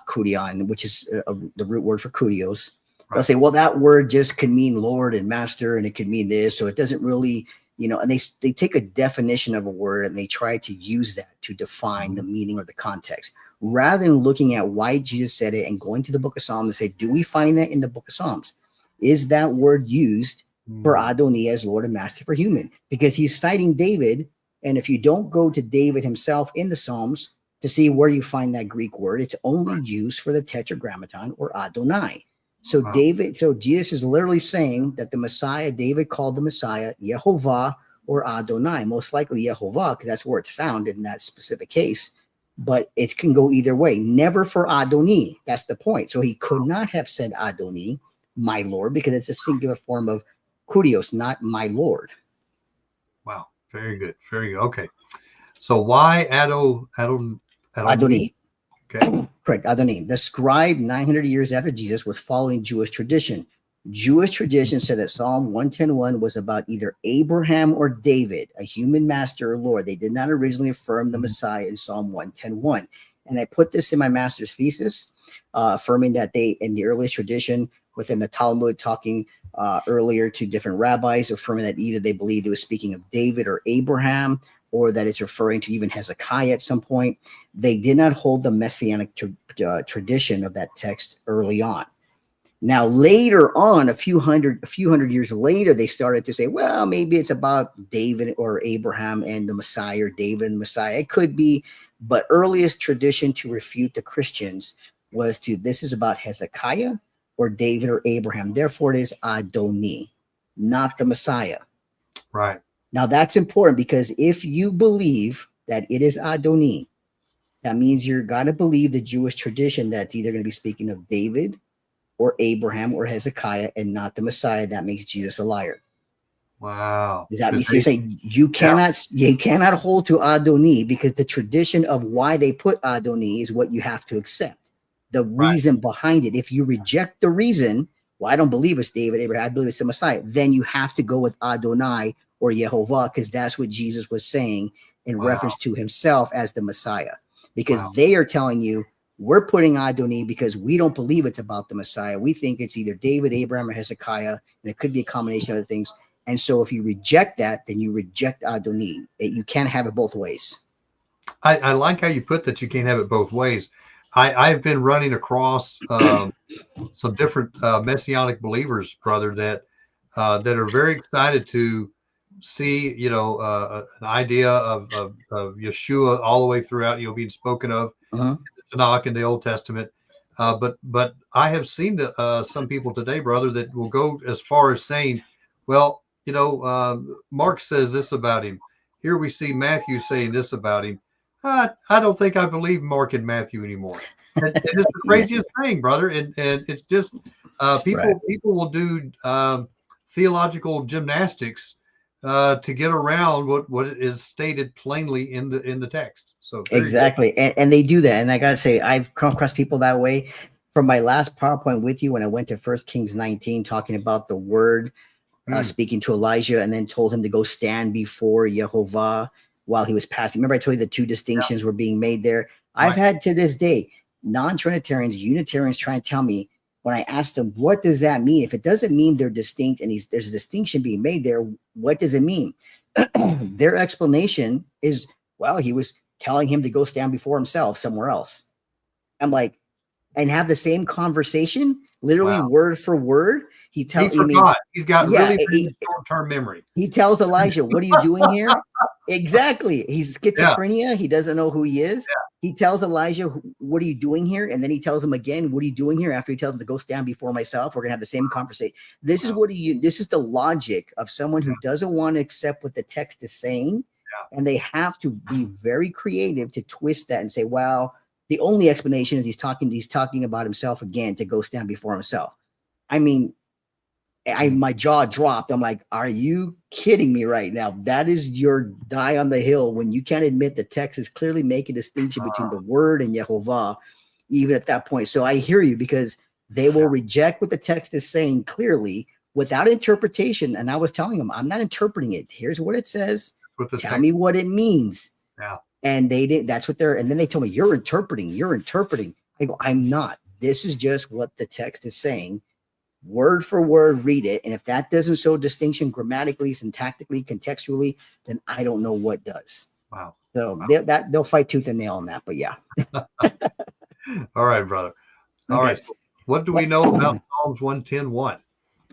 Kurion, which is the root word for kurios. They'll say, well, that word just could mean Lord and Master, and it could mean this, so it doesn't really. And they take a definition of a word and they try to use that to define the meaning or the context, rather than looking at why Jesus said it and going to the book of Psalms and say, do we find that in the book of Psalms? Is that word used for Adonai as Lord and Master for human? Because he's citing David. And if you don't go to David himself in the Psalms to see where you find that Greek word, it's only used for the Tetragrammaton or Adonai. So Jesus is literally saying that the Messiah, David called the Messiah Yehovah or Adonai, most likely Yehovah, because that's where it's found in that specific case. But it can go either way, never for Adonai. That's the point. So he could not have said Adonai, my Lord, because it's a singular form of kurios, not my Lord. Wow. Very good. Very good. Okay. So why Adonai? Okay. Correct. Adonai. The scribe 900 years after Jesus was following Jewish tradition. Jewish tradition said that Psalm 110:1 was about either Abraham or David, a human master or Lord. They did not originally affirm the Messiah in Psalm 110:1. And I put this in my master's thesis, affirming that they, in the earliest tradition within the Talmud, talking earlier to different rabbis, affirming that either they believed it was speaking of David or Abraham, or that it's referring to even Hezekiah at some point. They did not hold the messianic tradition of that text early on. Now, later on, a few hundred years later, they started to say, well, maybe it's about David or Abraham and the Messiah, or David and the Messiah. It could be, but earliest tradition to refute the Christians was this is about Hezekiah or David or Abraham. Therefore, it is Adonai, not the Messiah. Right. Now, that's important because if you believe that it is Adoni, that means you're got to believe the Jewish tradition that it's either going to be speaking of David or Abraham or Hezekiah and not the Messiah. That makes Jesus a liar. Wow. Does that mean you're saying you cannot hold to Adoni because the tradition of why they put Adoni is what you have to accept. The reason behind it. If you reject the reason, well, I don't believe it's David, Abraham, I believe it's the Messiah, then you have to go with Adonai or Yehovah, because that's what Jesus was saying in reference to himself as the Messiah. Because they are telling you, we're putting Adoni because we don't believe it's about the Messiah. We think it's either David, Abraham, or Hezekiah, and it could be a combination of other things. And so if you reject that, then you reject Adoni. You can't have it both ways. I like how you put that you can't have it both ways. I've been running across some different messianic believers, brother, that are very excited to see, an idea of Yeshua all the way throughout, being spoken of in the Tanakh in the Old Testament. But I have seen some people today, brother, that will go as far as saying, well, Mark says this about him. Here we see Matthew saying this about him. I don't think I believe Mark and Matthew anymore. And it's the craziest thing, brother. And it's just people will do theological gymnastics to get around what is stated plainly in the text. So exactly, and they do that. And I gotta say, I've come across people that way. From my last PowerPoint with you, when I went to 1 Kings 19, talking about the word speaking to Elijah, and then told him to go stand before Yehovah while he was passing. Remember, I told you the two distinctions were being made there. I've had to this day non-Trinitarians, Unitarians trying to tell me, when I asked them, what does that mean? If it doesn't mean they're distinct and there's a distinction being made there, what does it mean? Their explanation is, well, he was telling him to go stand before himself somewhere else. I'm like, and have the same conversation, literally word for word. He forgot. He's got really short-term memory. He tells Elijah, what are you doing here? Exactly. He's schizophrenia. He doesn't know who he is. He tells Elijah, what are you doing here? And then he tells him again, what are you doing here? After he tells him to go stand before myself, we're going to have the same conversation. This is this is the logic of someone who doesn't want to accept what the text is saying. And they have to be very creative to twist that and say, well, the only explanation is he's talking about himself again to go stand before himself. I mean, my jaw dropped. I'm like, are you kidding me right now? That is your die on the hill when you can't admit the text is clearly making a distinction between the word and Yehovah, even at that point. So I hear you, because they will reject what the text is saying clearly without interpretation. And I was telling them, I'm not interpreting it. Here's what it says. Tell me what it means. And they did. That's what and then they told me, you're interpreting. I go, I'm not. This is just what the text is saying. Word for word, read it. And if that doesn't show distinction grammatically, syntactically, contextually, then I don't know what does. Wow. So they'll fight tooth and nail on that, but yeah. All right, brother. All right. So what do we know about Psalms 110:1? All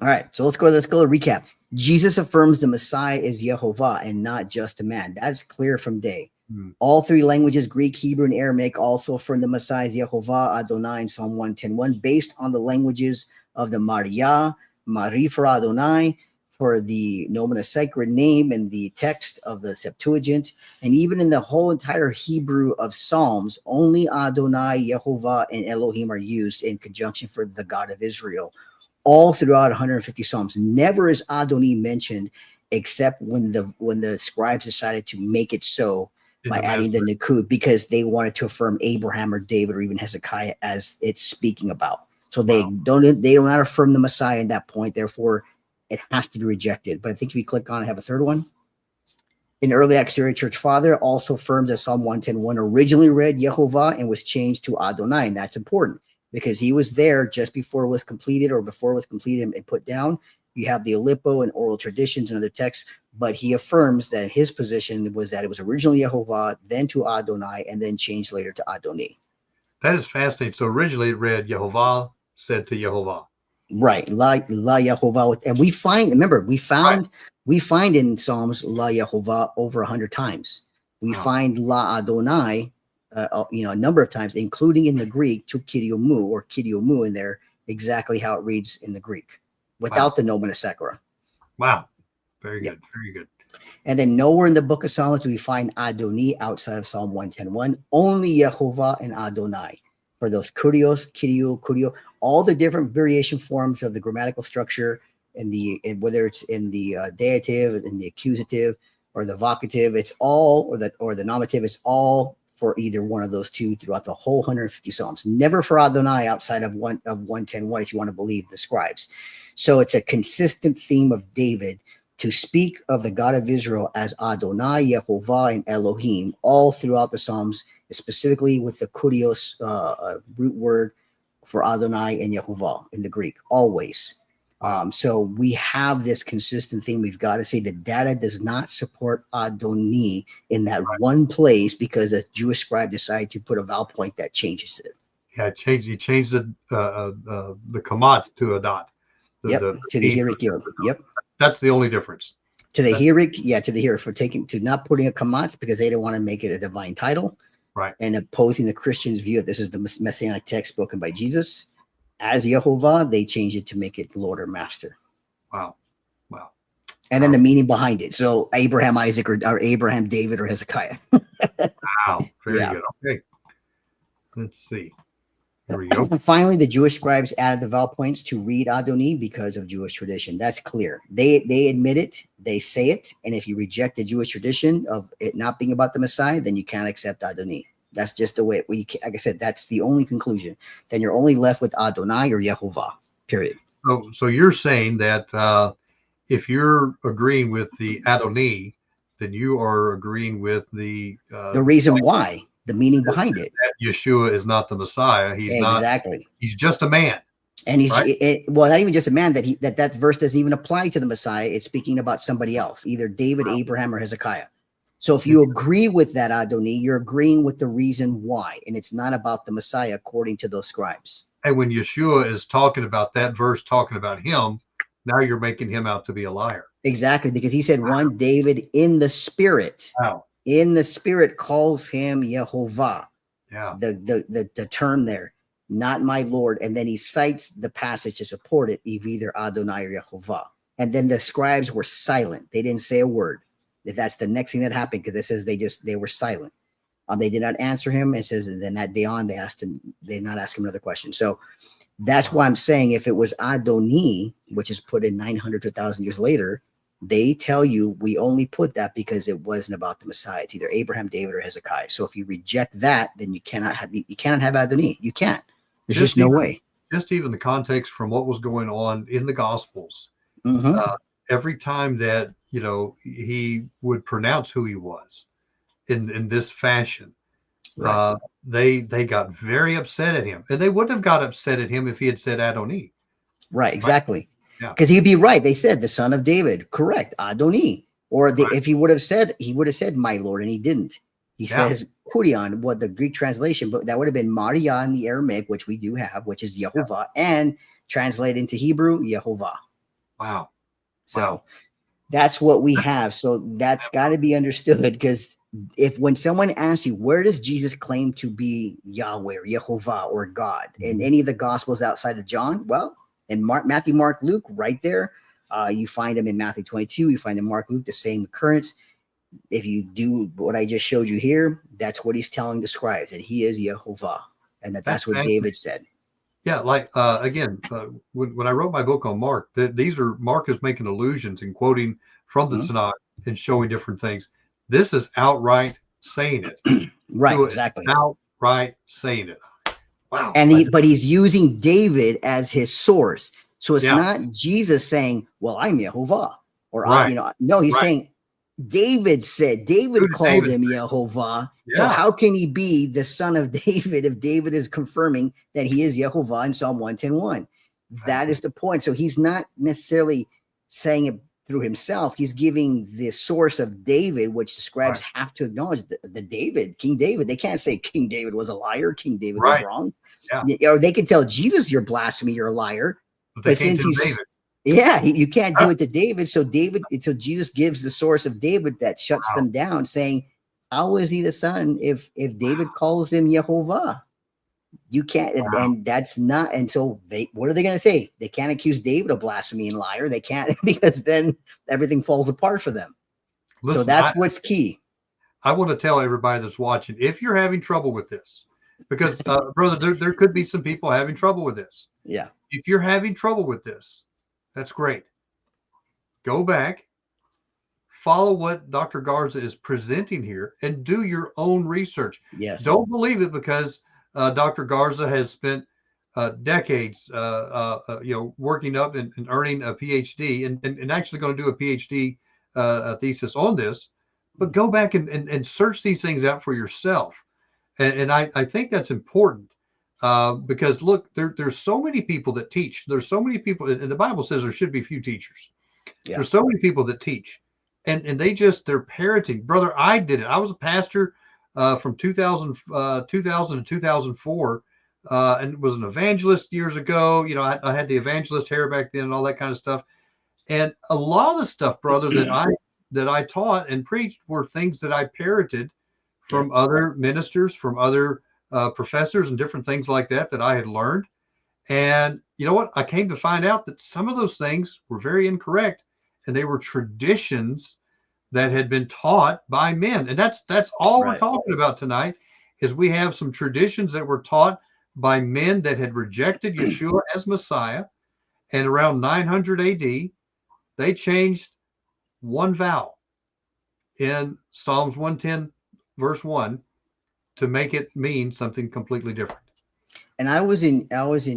right. So let's go to recap. Jesus affirms the Messiah is Yehovah and not just a man. That's clear from day. All three languages, Greek, Hebrew, and Aramaic, also affirm the Messiah is Yehovah, Adonai in Psalm 110:1, based on the languages of the Maria, Mari for Adonai, for the nomen, a sacred name, and the text of the Septuagint. And even in the whole entire Hebrew of Psalms, only Adonai, Yehovah, and Elohim are used in conjunction for the God of Israel, all throughout 150 Psalms. Never is Adonai mentioned except when the scribes decided to make it so by adding the Nikud, because they wanted to affirm Abraham or David or even Hezekiah as it's speaking about. So they do not affirm the Messiah at that point. Therefore, it has to be rejected. But I think if you click on it, I have a third one. An early Syrian church father also affirms that Psalm 110:1 originally read Yehovah and was changed to Adonai. And that's important because he was there just before it was completed or before it was completed and put down. You have the Aleppo and oral traditions and other texts, but he affirms that his position was that it was originally Yehovah, then to Adonai, and then changed later to Adoni. That is fascinating. So originally it read Yehovah, said to Yehovah. Right. La Yehovah. And we find in Psalms La Yehovah over 100 times. We find La Adonai, a number of times, including in the Greek to Kidiomu in there, exactly how it reads in the Greek, without the nomen secra. Wow. Very good. Very good. And then nowhere in the book of Psalms do we find Adonai outside of Psalm 110:1. Only Yehovah and Adonai. For those kurios, kurio, all the different variation forms of the grammatical structure, whether it's in the dative, in the accusative, or the vocative, it's all, or the nominative, it's all for either one of those two throughout the whole 150 Psalms. Never for Adonai outside of 110:1, if you want to believe the scribes. So it's a consistent theme of David to speak of the God of Israel as Adonai, Yehovah, and Elohim, all throughout the Psalms, specifically with the kurios root word for Adonai and Yehovah in the Greek, always. So we have this consistent thing. We've got to say the data does not support Adonai in that one place because a Jewish scribe decided to put a vowel point that changes it. Yeah, he changed the kamat to a dot. To the Hirik Yod. Yep. That's the only difference. To the Hirik, to the Hirik, to not putting a kamat because they didn't want to make it a divine title. Right. And opposing the Christians' view that this is the messianic text spoken by Jesus. As Yehovah, they changed it to make it Lord or Master. Wow. And then the meaning behind it. So Abraham, Isaac, or Abraham, David, or Hezekiah. Wow. Very good. Okay. Let's see. Here we go. Finally, the Jewish scribes added the vowel points to read Adonai because of Jewish tradition. That's clear. They admit it. They say it. And if you reject the Jewish tradition of it not being about the Messiah, then you can't accept Adonai. That's just the way like I said, that's the only conclusion. Then you're only left with Adonai or Yehovah, period. So you're saying that if you're agreeing with the Adonai, then you are agreeing with the reason why, the meaning behind it. That Yeshua is not the Messiah. He's exactly. Not. He's just a man. And he's well, not even just a man. That verse doesn't even apply to the Messiah. It's speaking about somebody else, either David, Abraham, or Hezekiah. So if you agree with that, Adonai, you're agreeing with the reason why, and it's not about the Messiah according to those scribes. And when Yeshua is talking about that verse, talking about him, now you're making him out to be a liar. Exactly, because he said one David in the spirit, in the spirit calls him Yehovah. Yeah, the term there, not my Lord, and then he cites the passage to support it, either Adonai or Yehovah. And then the scribes were silent; they didn't say a word. If that's the next thing that happened, because it says they were silent. They did not answer him. It says, and then that day on, they did not ask him another question. So that's why I'm saying if it was Adonai, which is put in 900 to 1,000 years later, they tell you we only put that because it wasn't about the Messiah. It's either Abraham, David, or Hezekiah. So if you reject that, then you cannot have Adonai. You can't. There's just no way. Just even the context from what was going on in the Gospels. Every time that he would pronounce who he was in this fashion, they got very upset at him, and they wouldn't have got upset at him if he had said Adonai. Right, exactly. Because he'd be right. They said the son of David, correct, Adonai. Or if he would have said my Lord, and he didn't. He says Kurion, what the Greek translation, but that would have been Maria in the Aramaic, which we do have, which is Yehovah, and translated into Hebrew, Yehovah. Wow. So that's what we have. So that's got to be understood, because when someone asks you, where does Jesus claim to be Yahweh or Yehovah or God in any of the Gospels outside of John? Well, in Matthew, Mark, Luke, right there, you find him in Matthew 22. You find in Mark, Luke, the same occurrence. If you do what I just showed you here, that's what he's telling the scribes, that he is Yehovah, and that's what David said. Yeah, like again, when I wrote my book on Mark, Mark is making allusions and quoting from the Tanakh and showing different things. This is outright saying it. Right, exactly. Outright saying it. Wow. But he's using David as his source. So it's not Jesus saying, well, I'm Yehovah. Or, no, he's saying David called him Yehovah. Yeah. So how can he be the son of David if David is confirming that he is Yehovah in Psalm 110:1? That is the point. So he's not necessarily saying it through himself. He's giving the source of David, which the scribes have to acknowledge King David. They can't say King David was a liar. King David was wrong. Yeah. Or they could tell Jesus, you're blasphemy, you're a liar. But since he's you can't do it to David. So Jesus gives the source of David that shuts them down, saying, how is he the son if David calls him Yehovah? You can't, and that's not. And so what are they going to say? They can't accuse David of blasphemy and liar. They can't, because then everything falls apart for them. So Listen, that's what's key. I want to tell everybody that's watching, if you're having trouble with this, because brother, there could be some people having trouble with this. Yeah. If you're having trouble with this, that's great. Go back, follow what Dr. Garza is presenting here, and do your own research. Yes. Don't believe it because Dr. Garza has spent decades, working up and earning a PhD, and actually going to do a PhD thesis on this. But go back and search these things out for yourself. And I think that's important because look, there's so many people that teach. There's so many people, and the Bible says there should be few teachers. Yeah. There's so many people that teach, and they're parroting. Brother, I did it. I was a pastor from 2000 to 2004, and was an evangelist years ago. You know, I had the evangelist hair back then and all that kind of stuff. And a lot of the stuff, brother, that I taught and preached were things that I parroted from other ministers, from other professors and different things like that I had learned. And you know what? I came to find out that some of those things were very incorrect, and they were traditions that had been taught by men. And that's all we're talking about tonight, is we have some traditions that were taught by men that had rejected Yeshua as Messiah. And around 900 AD, they changed one vowel in Psalms 110, verse 1, to make it mean something completely different. And I was in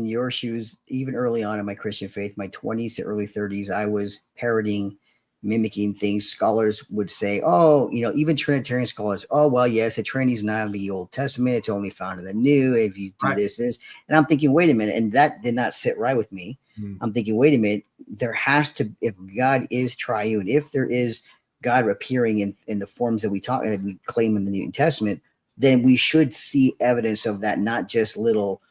your shoes even early on in my Christian faith, my 20s to early 30s. I was parroting, mimicking things. Scholars would say, oh, you know, even Trinitarian scholars, oh, well, yes, the Trinity is not in the Old Testament. It's only found in the New. If you do this. And I'm thinking, wait a minute. And that did not sit right with me. I'm thinking, wait a minute, there has to, if God is triune, if there is God appearing in the forms that we claim in the New Testament, then we should see evidence of that, not just little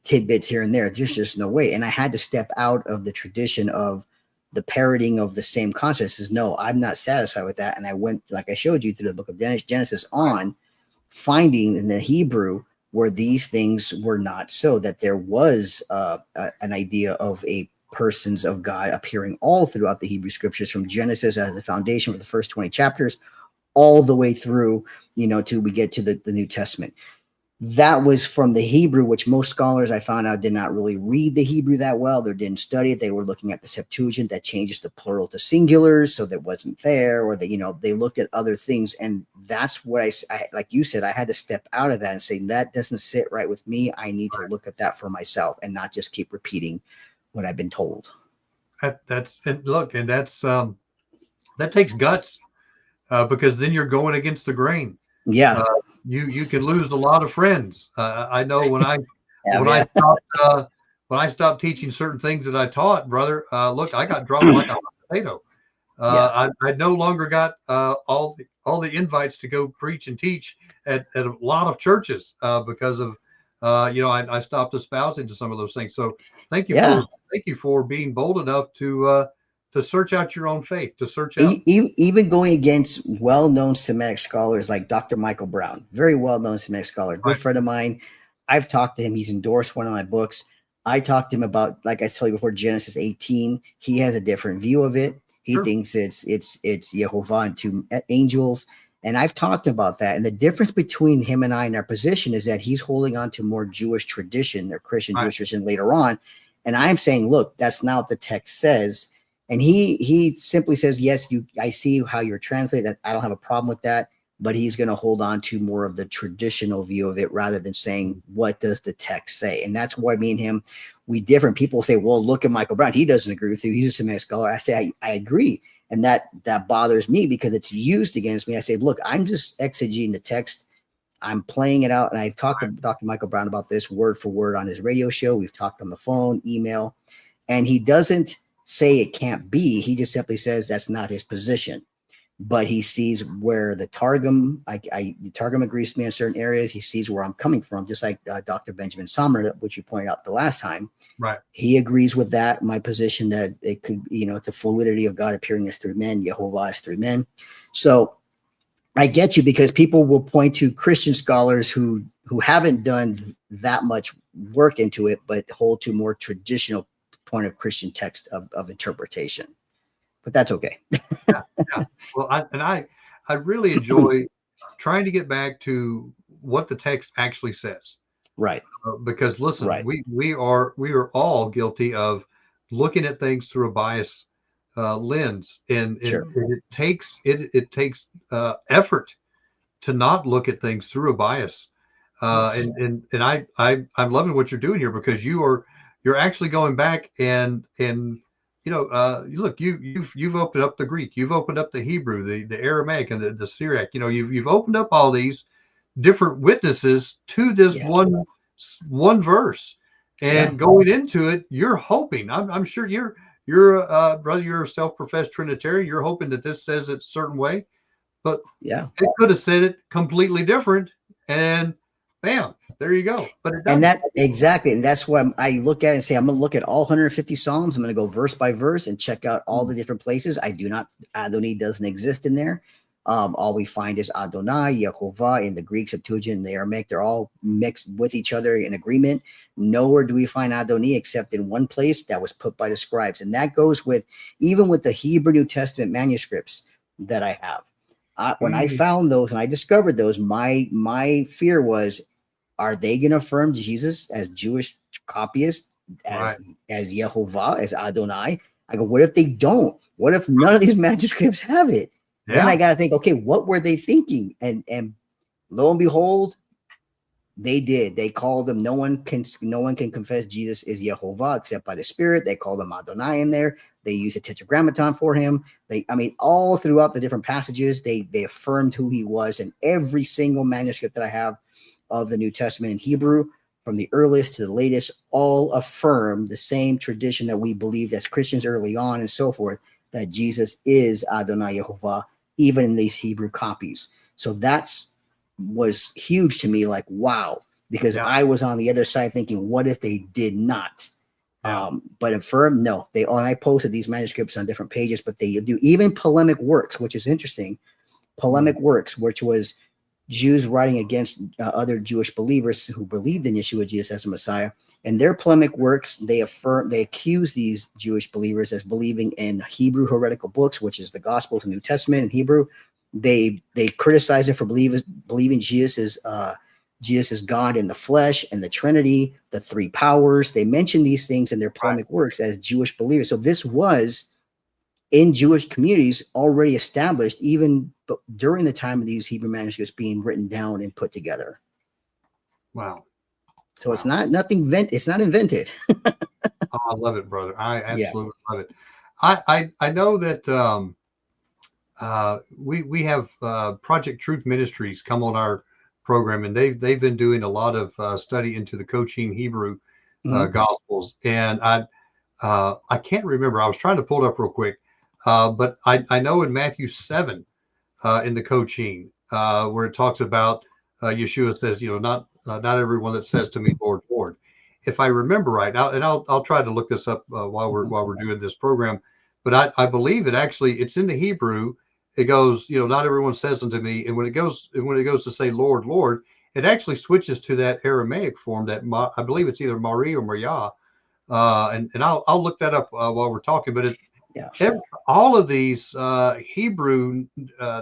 tidbits here and there. There's just no way. And I had to step out of the tradition of the parroting of the same concepts. No, I'm not satisfied with that. And I went, like I showed you, through the book of Genesis on finding in the Hebrew where these things were not so, that there was an idea of a persons of God appearing all throughout the Hebrew scriptures, from Genesis as the foundation for the first 20 chapters, all the way through, till we get to the New Testament. That was from the Hebrew, which most scholars I found out did not really read the Hebrew that well. They didn't study it. They were looking at the Septuagint that changes the plural to singulars, so that wasn't there, or they looked at other things. And that's what I like you said, I had to step out of that and say, that doesn't sit right with me. I need to look at that for myself and not just keep repeating what I've been told. That takes guts, because then you're going against the grain. Yeah. You can lose a lot of friends. I know when I stopped teaching certain things that I taught, brother. Look, I got dropped like a hot potato. I no longer got all the invites to go preach and teach at a lot of churches because of I stopped espousing to some of those things. So thank you for being bold enough to search out your own faith, to search out. Even going against well-known Semitic scholars like Dr. Michael Brown, very well-known Semitic scholar, good friend of mine. I've talked to him. He's endorsed one of my books. I talked to him about, like I told you before, Genesis 18. He has a different view of it. He thinks it's Yehovah and two angels. And I've talked about that. And the difference between him and I in our position is that he's holding on to more Jewish tradition or Christian Jewish tradition later on. And I'm saying, look, that's not what the text says. And he simply says, yes, I see how you're translating that. I don't have a problem with that, but he's going to hold on to more of the traditional view of it rather than saying, what does the text say? And that's why me and him, we different. People say, well, look at Michael Brown. He doesn't agree with you. He's a Semitic scholar. I say, I agree. And that bothers me because it's used against me. I say, look, I'm just exegeting the text. I'm playing it out. And I've talked to Dr. Michael Brown about this word for word on his radio show. We've talked on the phone, email, and he doesn't say it can't be. He just simply says that's not his position, but he sees where the Targum, the Targum agrees with me in certain areas. He sees where I'm coming from, just like Dr. Benjamin Sommer, which you pointed out the last time. Right. He agrees with that. My position that it could, the fluidity of God appearing as three men, Yehovah as three men. So I get you, because people will point to Christian scholars who haven't done that much work into it, but hold to more traditional point of Christian text of interpretation. but that's okay. Yeah, yeah. Well, I really enjoy trying to get back to what the text actually says. Right. Because listen, Right. we are all guilty of looking at things through a bias lens, and Sure. it takes effort to not look at things through a bias. Yes. And I'm loving what you're doing here, because you're actually going back and look, you've opened up the Greek, you've opened up the Hebrew, the Aramaic, and the Syriac. You've opened up all these different witnesses to this Yeah. one verse, Yeah. and going into it, you're hoping. I'm sure you're brother, you're a self-professed Trinitarian. You're hoping that this says it a certain way, but Yeah. it could have said it completely different, and bam, there you go. But it And doesn't. that exactly, and that's why I look at it and say, I'm going to look at all 150 Psalms. I'm going to go verse by verse and check out all the different places. I do not, Adonai doesn't exist in there. All we find is Adonai, Yehovah in the Greek Septuagint and the Aramaic. They're all mixed with each other in agreement. Nowhere do we find Adonai except in one place that was put by the scribes. And that goes with, even with the Hebrew New Testament manuscripts that I have. When I found those and I discovered those, my fear was, are they going to affirm Jesus as Jewish copyist, as Yehovah, as Adonai? I go, what if they don't? What if none of these manuscripts have it? Yeah. Then I got to think, okay, what were they thinking? And lo and behold, they did. They called him. No one can confess Jesus is Yehovah except by the Spirit. They called him Adonai in there. They used a tetragrammaton for him. All throughout the different passages, they affirmed who he was. And every single manuscript that I have of the New Testament in Hebrew, from the earliest to the latest, all affirm the same tradition that we believed as Christians early on and so forth, that Jesus is Adonai Yehovah, even in these Hebrew copies. So that's was huge to me, like, wow, because I was on the other side thinking, what if they did not? But affirm, no. I posted these manuscripts on different pages, but they do even polemic works, which is interesting. Polemic works, which was Jews writing against other Jewish believers who believed in Yeshua, Jesus as a Messiah. And their polemic works, they accuse these Jewish believers as believing in Hebrew heretical books, which is the Gospels and New Testament in Hebrew. They criticize them for believing Jesus is God in the flesh and the Trinity, the three powers. They mention these things in their polemic works as Jewish believers. So this was in Jewish communities already established, even during the time of these Hebrew manuscripts being written down and put together. Wow. So it's not invented. Oh, I love it, brother. I absolutely love it. I know that we have Project Truth Ministries come on our program, and they've been doing a lot of study into the Cochin Hebrew Gospels, and I can't remember. I was trying to pull it up real quick, but I know in Matthew 7 in the Cochin where it talks about Yeshua says, not everyone that says to me, Lord, Lord. If I remember right now, and I'll try to look this up while we're doing this program, but I believe it's in the Hebrew. It goes, not everyone says unto me, and when it goes to say Lord, Lord, it actually switches to that Aramaic form that I believe it's either Mari or Maria, and I'll look that up while we're talking. But all of these Hebrew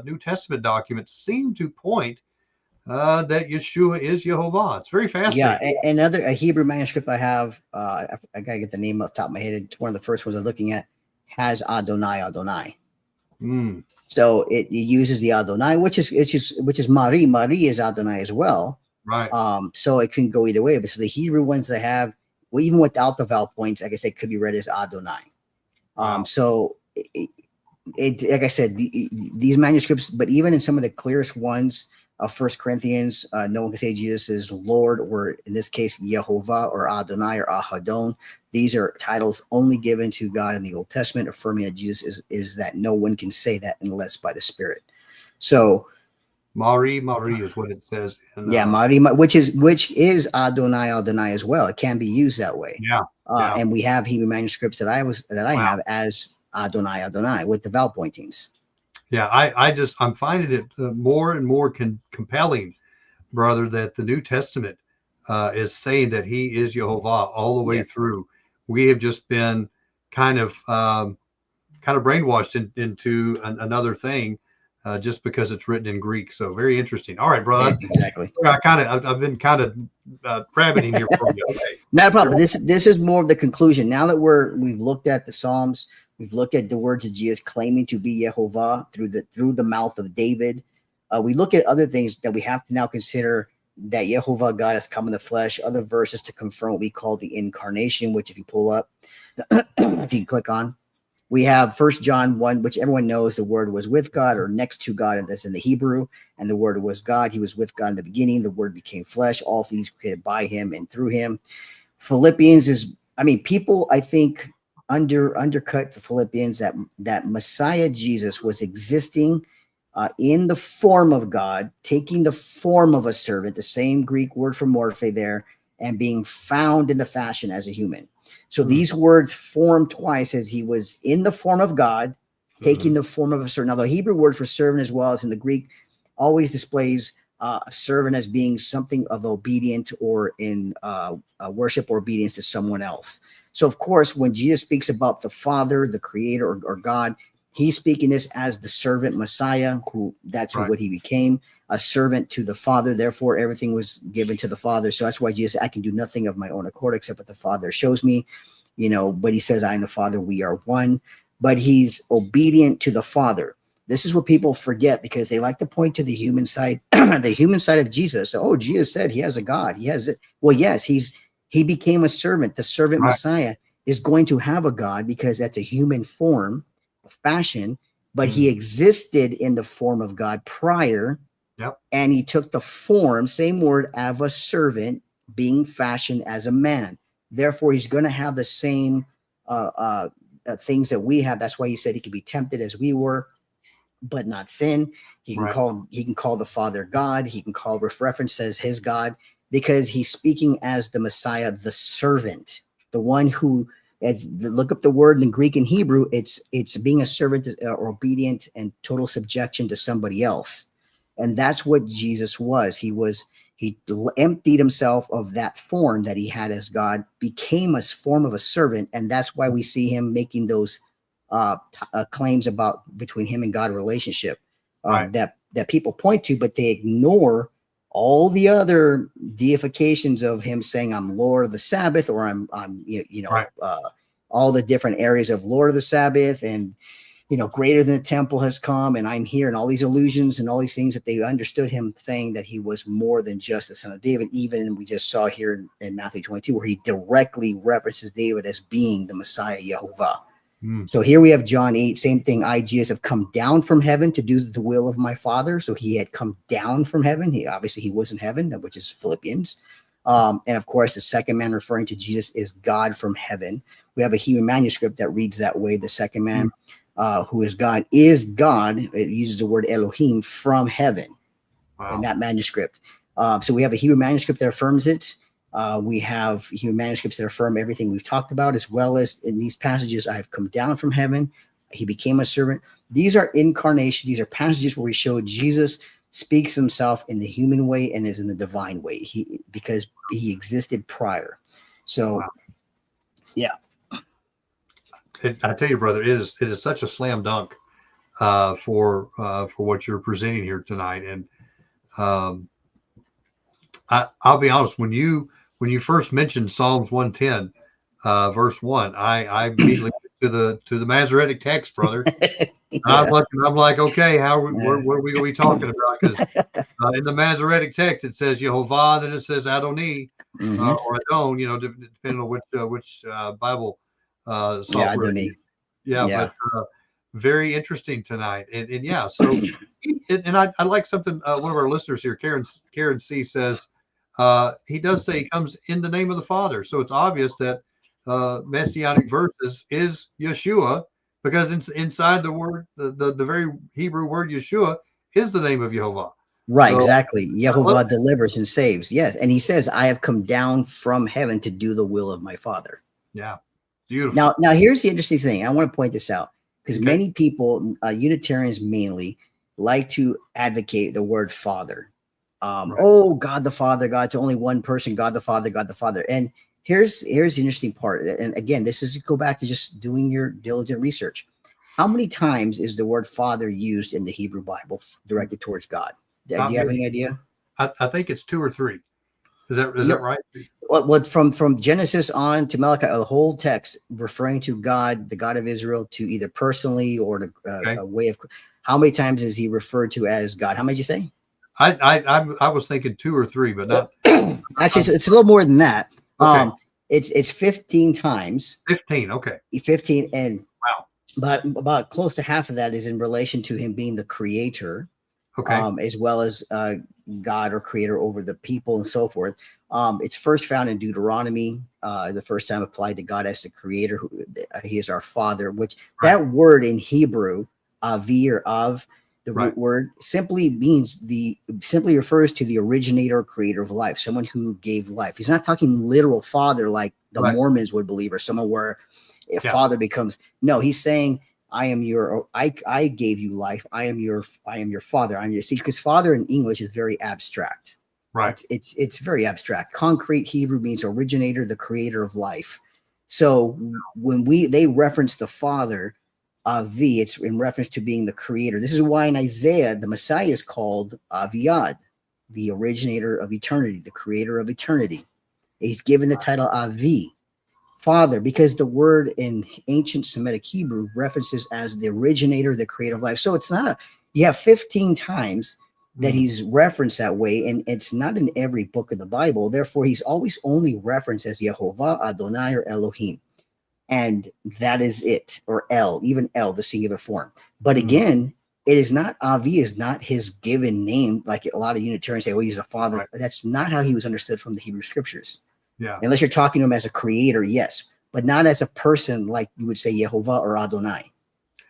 New Testament documents seem to point that Yeshua is Yehovah. It's very fascinating. Yeah, another Hebrew manuscript I have, I gotta get the name off the top of my head. It's one of the first ones I'm looking at, has Adonai. So it uses the Adonai, which is Mari. Mari is Adonai as well. Right. So it can go either way. But so the Hebrew ones that I have, well, even without the vowel points, like I said, could be read as Adonai. So like I said, these manuscripts, but even in some of the clearest ones of First Corinthians, no one can say Jesus is Lord, or in this case, Yehovah or Adonai or Ahadon. These are titles only given to God in the Old Testament, affirming that Jesus is that. No one can say that unless by the Spirit. So Mari is what it says. Mari, which is Adonai as well. It can be used that way. And we have Hebrew manuscripts that I have as Adonai with the vowel pointings. Yeah, I'm finding it more and more compelling, brother, that the New Testament is saying that he is Yehovah all the way through. We have just been kind of kind of brainwashed into another thing just because it's written in Greek. So very interesting. All right, brother. Exactly. I've been kind of rabbiting here for you. Okay. Not a problem. This is more of the conclusion. Now that we've looked at the Psalms, we've looked at the words of Jesus claiming to be Yehovah through the mouth of David. We look at other things that we have to now consider, that Yehovah God has come in the flesh, other verses to confirm what we call the incarnation, which if you pull up, if you click on, we have 1 John 1, which everyone knows the word was with God or next to God, and that's in the Hebrew, and the word was God. He was with God in the beginning. The word became flesh. All things were created by him and through him. Philippians is, people, I think, undercut the Philippians that Messiah Jesus was existing in the form of God, taking the form of a servant, the same Greek word for morphe there, and being found in the fashion as a human. So these words form twice, as he was in the form of God, taking the form of a servant. Now, the Hebrew word for servant, as well as in the Greek, always displays a servant as being something of obedient or in worship or obedience to someone else. So, of course, when Jesus speaks about the Father, the Creator, or God, he's speaking this as the servant Messiah, what he became, a servant to the Father. Therefore, everything was given to the Father. So that's why Jesus said, I can do nothing of my own accord except what the Father shows me. But he says, I and the Father, we are one. But he's obedient to the Father. This is what people forget, because they like to point to the human side, the human side of Jesus. Oh, Jesus said he has a God. He has it. Well, yes, he became a servant. The servant Messiah is going to have a God, because that's a human form, fashion, but he existed in the form of God prior. Yep. And he took the form, same word, of a servant, being fashioned as a man. Therefore, he's going to have the same things that we have. That's why he said he could be tempted as we were, but not sin. He can call the Father God. He can call, reference as his God, because he's speaking as the Messiah, the servant, the one who, look up the word in Greek and Hebrew. It's being a servant or obedient and total subjection to somebody else. And that's what Jesus was. He emptied himself of that form that he had as God, became a form of a servant. And that's why we see him making those claims about between him and God relationship that people point to, but they ignore all the other deifications of him saying, I'm Lord of the Sabbath, or I'm all the different areas of Lord of the Sabbath, and greater than the temple has come, and I'm here, and all these illusions and all these things that they understood him saying that he was more than just the son of David. Even we just saw here in Matthew 22, where he directly references David as being the Messiah, Yehovah. So here we have John 8, same thing. I, Jesus, have come down from heaven to do the will of my Father. So he had come down from heaven. He was in heaven, which is Philippians. And of course, the second man referring to Jesus is God from heaven. We have a Hebrew manuscript that reads that way. The second man, who is God. It uses the word Elohim, from heaven in that manuscript. So we have a Hebrew manuscript that affirms it. We have Hebrew manuscripts that affirm everything we've talked about, as well as in these passages, I have come down from heaven. He became a servant. These are incarnation. These are passages where we show Jesus speaks himself in the human way and is in the divine way, because he existed prior. So, yeah. I tell you, brother, it is such a slam dunk for what you're presenting here tonight. And I'll be honest, when you first mentioned Psalms 110, verse 1, I immediately went to the Masoretic text, brother. I'm like, okay, what are we going to be talking about? Because in the Masoretic text it says Yehovah, then it says Adoni, or Adon, depending on which Bible software. But very interesting tonight, and yeah. So, and I like something. One of our listeners here, Karen C, says he does say he comes in the name of the Father. So it's obvious that messianic verses is Yeshua, because inside the word, the very Hebrew word Yeshua is the name of Yehovah. Right, so, exactly. Yehovah delivers and saves. Yes, and he says, "I have come down from heaven to do the will of my Father." Yeah, beautiful. Now here's the interesting thing. I want to point this out, because many people, Unitarians mainly, like to advocate the word Father. Oh, God the Father, God's only one person, God the Father, God the Father. And here's the interesting part. And again, this is go back to just doing your diligent research. How many times is the word Father used in the Hebrew Bible directed towards God? Do you have any idea? I think it's 2 or 3. Is that right? Well, from Genesis on to Malachi, the whole text referring to God, the God of Israel, to either personally or to a way of. How many times is he referred to as God? How many did you say? I was thinking 2 or 3, but not. Actually, it's a little more than that. Okay. It's 15 times. 15. Okay. 15, and wow. But about close to half of that is in relation to him being the creator, as well as God or creator over the people and so forth. It's first found in Deuteronomy, the first time applied to God as the creator. He is our father, which that word in Hebrew, avi or av, the root word simply refers to the originator or creator of life, someone who gave life. He's not talking literal father like the Mormons would believe, or someone where if father becomes, no, he's saying, I gave you life. I am your father. I'm your, see, because father in English is very abstract. Right. It's very abstract. Concrete Hebrew means originator, the creator of life. So when they reference the father, Avi, it's in reference to being the creator. This is why in Isaiah, the Messiah is called Aviad, the originator of eternity, the creator of eternity. He's given the title Avi, father, because the word in ancient Semitic Hebrew references as the originator, the creator of life. So it's not you have 15 times that he's referenced that way, and it's not in every book of the Bible. Therefore, he's always only referenced as Yehovah, Adonai, or Elohim. And that is it, or El, even El, the singular form. But again, it is not, Avi is not his given name, like a lot of Unitarians say, well, he's a father. Right. That's not how he was understood from the Hebrew scriptures. Yeah. Unless you're talking to him as a creator, yes, but not as a person like you would say Yehovah or Adonai,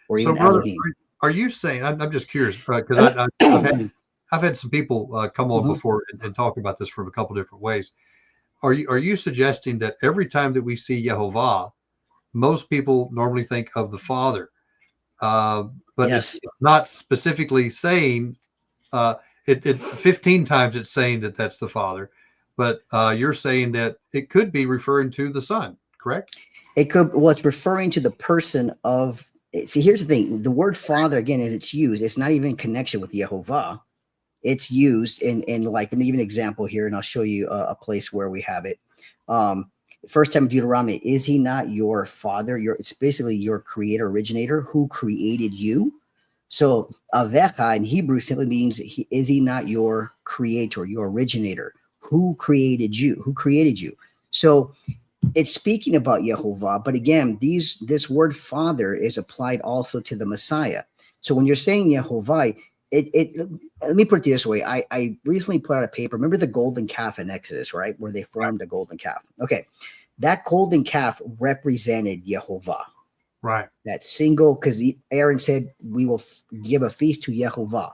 or even Elohim. Are you saying, I'm just curious, because I've had some people come on before and talk about this from a couple different ways. Are you suggesting that every time that we see Yehovah, most people normally think of the Father, but it's not specifically saying it 15 times it's saying that that's the Father, but you're saying that it could be referring to the Son, correct? It could. Well, it's referring to the person of. See, here's the thing: the word Father, again, as it's used, it's not even in connection with Yehovah. It's used in like, let me give an example here, and I'll show you a place where we have it. First time Deuteronomy, is he not your father? It's basically your creator, originator, who created you. So Avecha in Hebrew simply means, is he not your creator, your originator? Who created you? Who created you? So it's speaking about Yehovah, but again, this word father is applied also to the Messiah. So when you're saying Yehovah, let me put it this way. I recently put out a paper. Remember the golden calf in Exodus, right? Where they formed a golden calf. Okay. That golden calf represented Yehovah. Right. That single, because Aaron said, we will give a feast to Yehovah.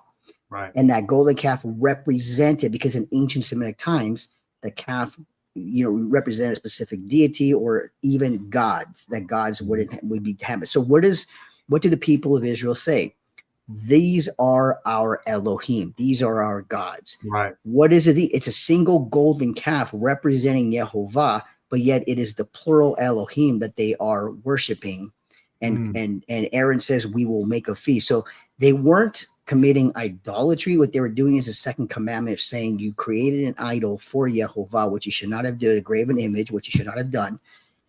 Right. And that golden calf represented, because in ancient Semitic times, the calf, represented a specific deity or even gods, that gods would be hammered. So what do the people of Israel say? These are our Elohim. These are our gods. Right. What is it? It's a single golden calf representing Yehovah, but yet it is the plural Elohim that they are worshiping. And Aaron says, we will make a feast. So they weren't committing idolatry. What they were doing is the second commandment of saying, you created an idol for Yehovah, which you should not have done, a graven image, which you should not have done.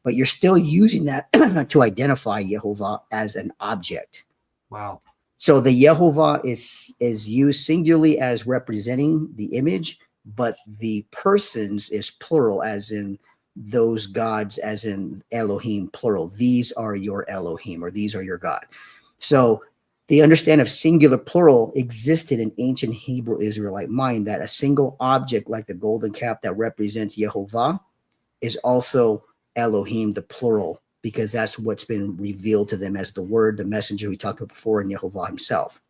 But you're still using that to identify Yehovah as an object. Wow. So the Yehovah is used singularly as representing the image, but the persons is plural, as in those gods, as in Elohim, plural. These are your Elohim, or these are your God. So the understanding of singular plural existed in ancient Hebrew Israelite mind, that a single object like the golden calf that represents Yehovah is also Elohim, the plural, because that's what's been revealed to them as the word, the messenger we talked about before, in Yehovah himself.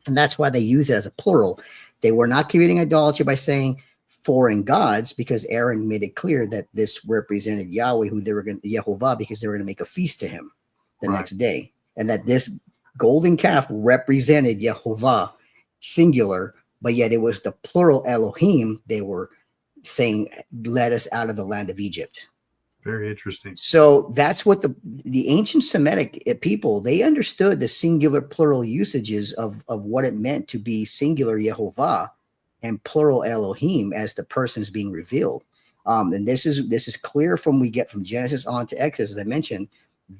And that's why they use it as a plural. They were not committing idolatry by saying foreign gods, because Aaron made it clear that this represented Yahweh, who they were going to, Yehovah, because they were going to make a feast to him the next day. And that this golden calf represented Yehovah, singular, but yet it was the plural Elohim they were saying, led us out of the land of Egypt. Very interesting. So that's what the ancient Semitic people, they understood the singular plural usages of what it meant to be singular Yehovah and plural Elohim as the persons being revealed. And this is clear from we get from Genesis on to Exodus, as I mentioned.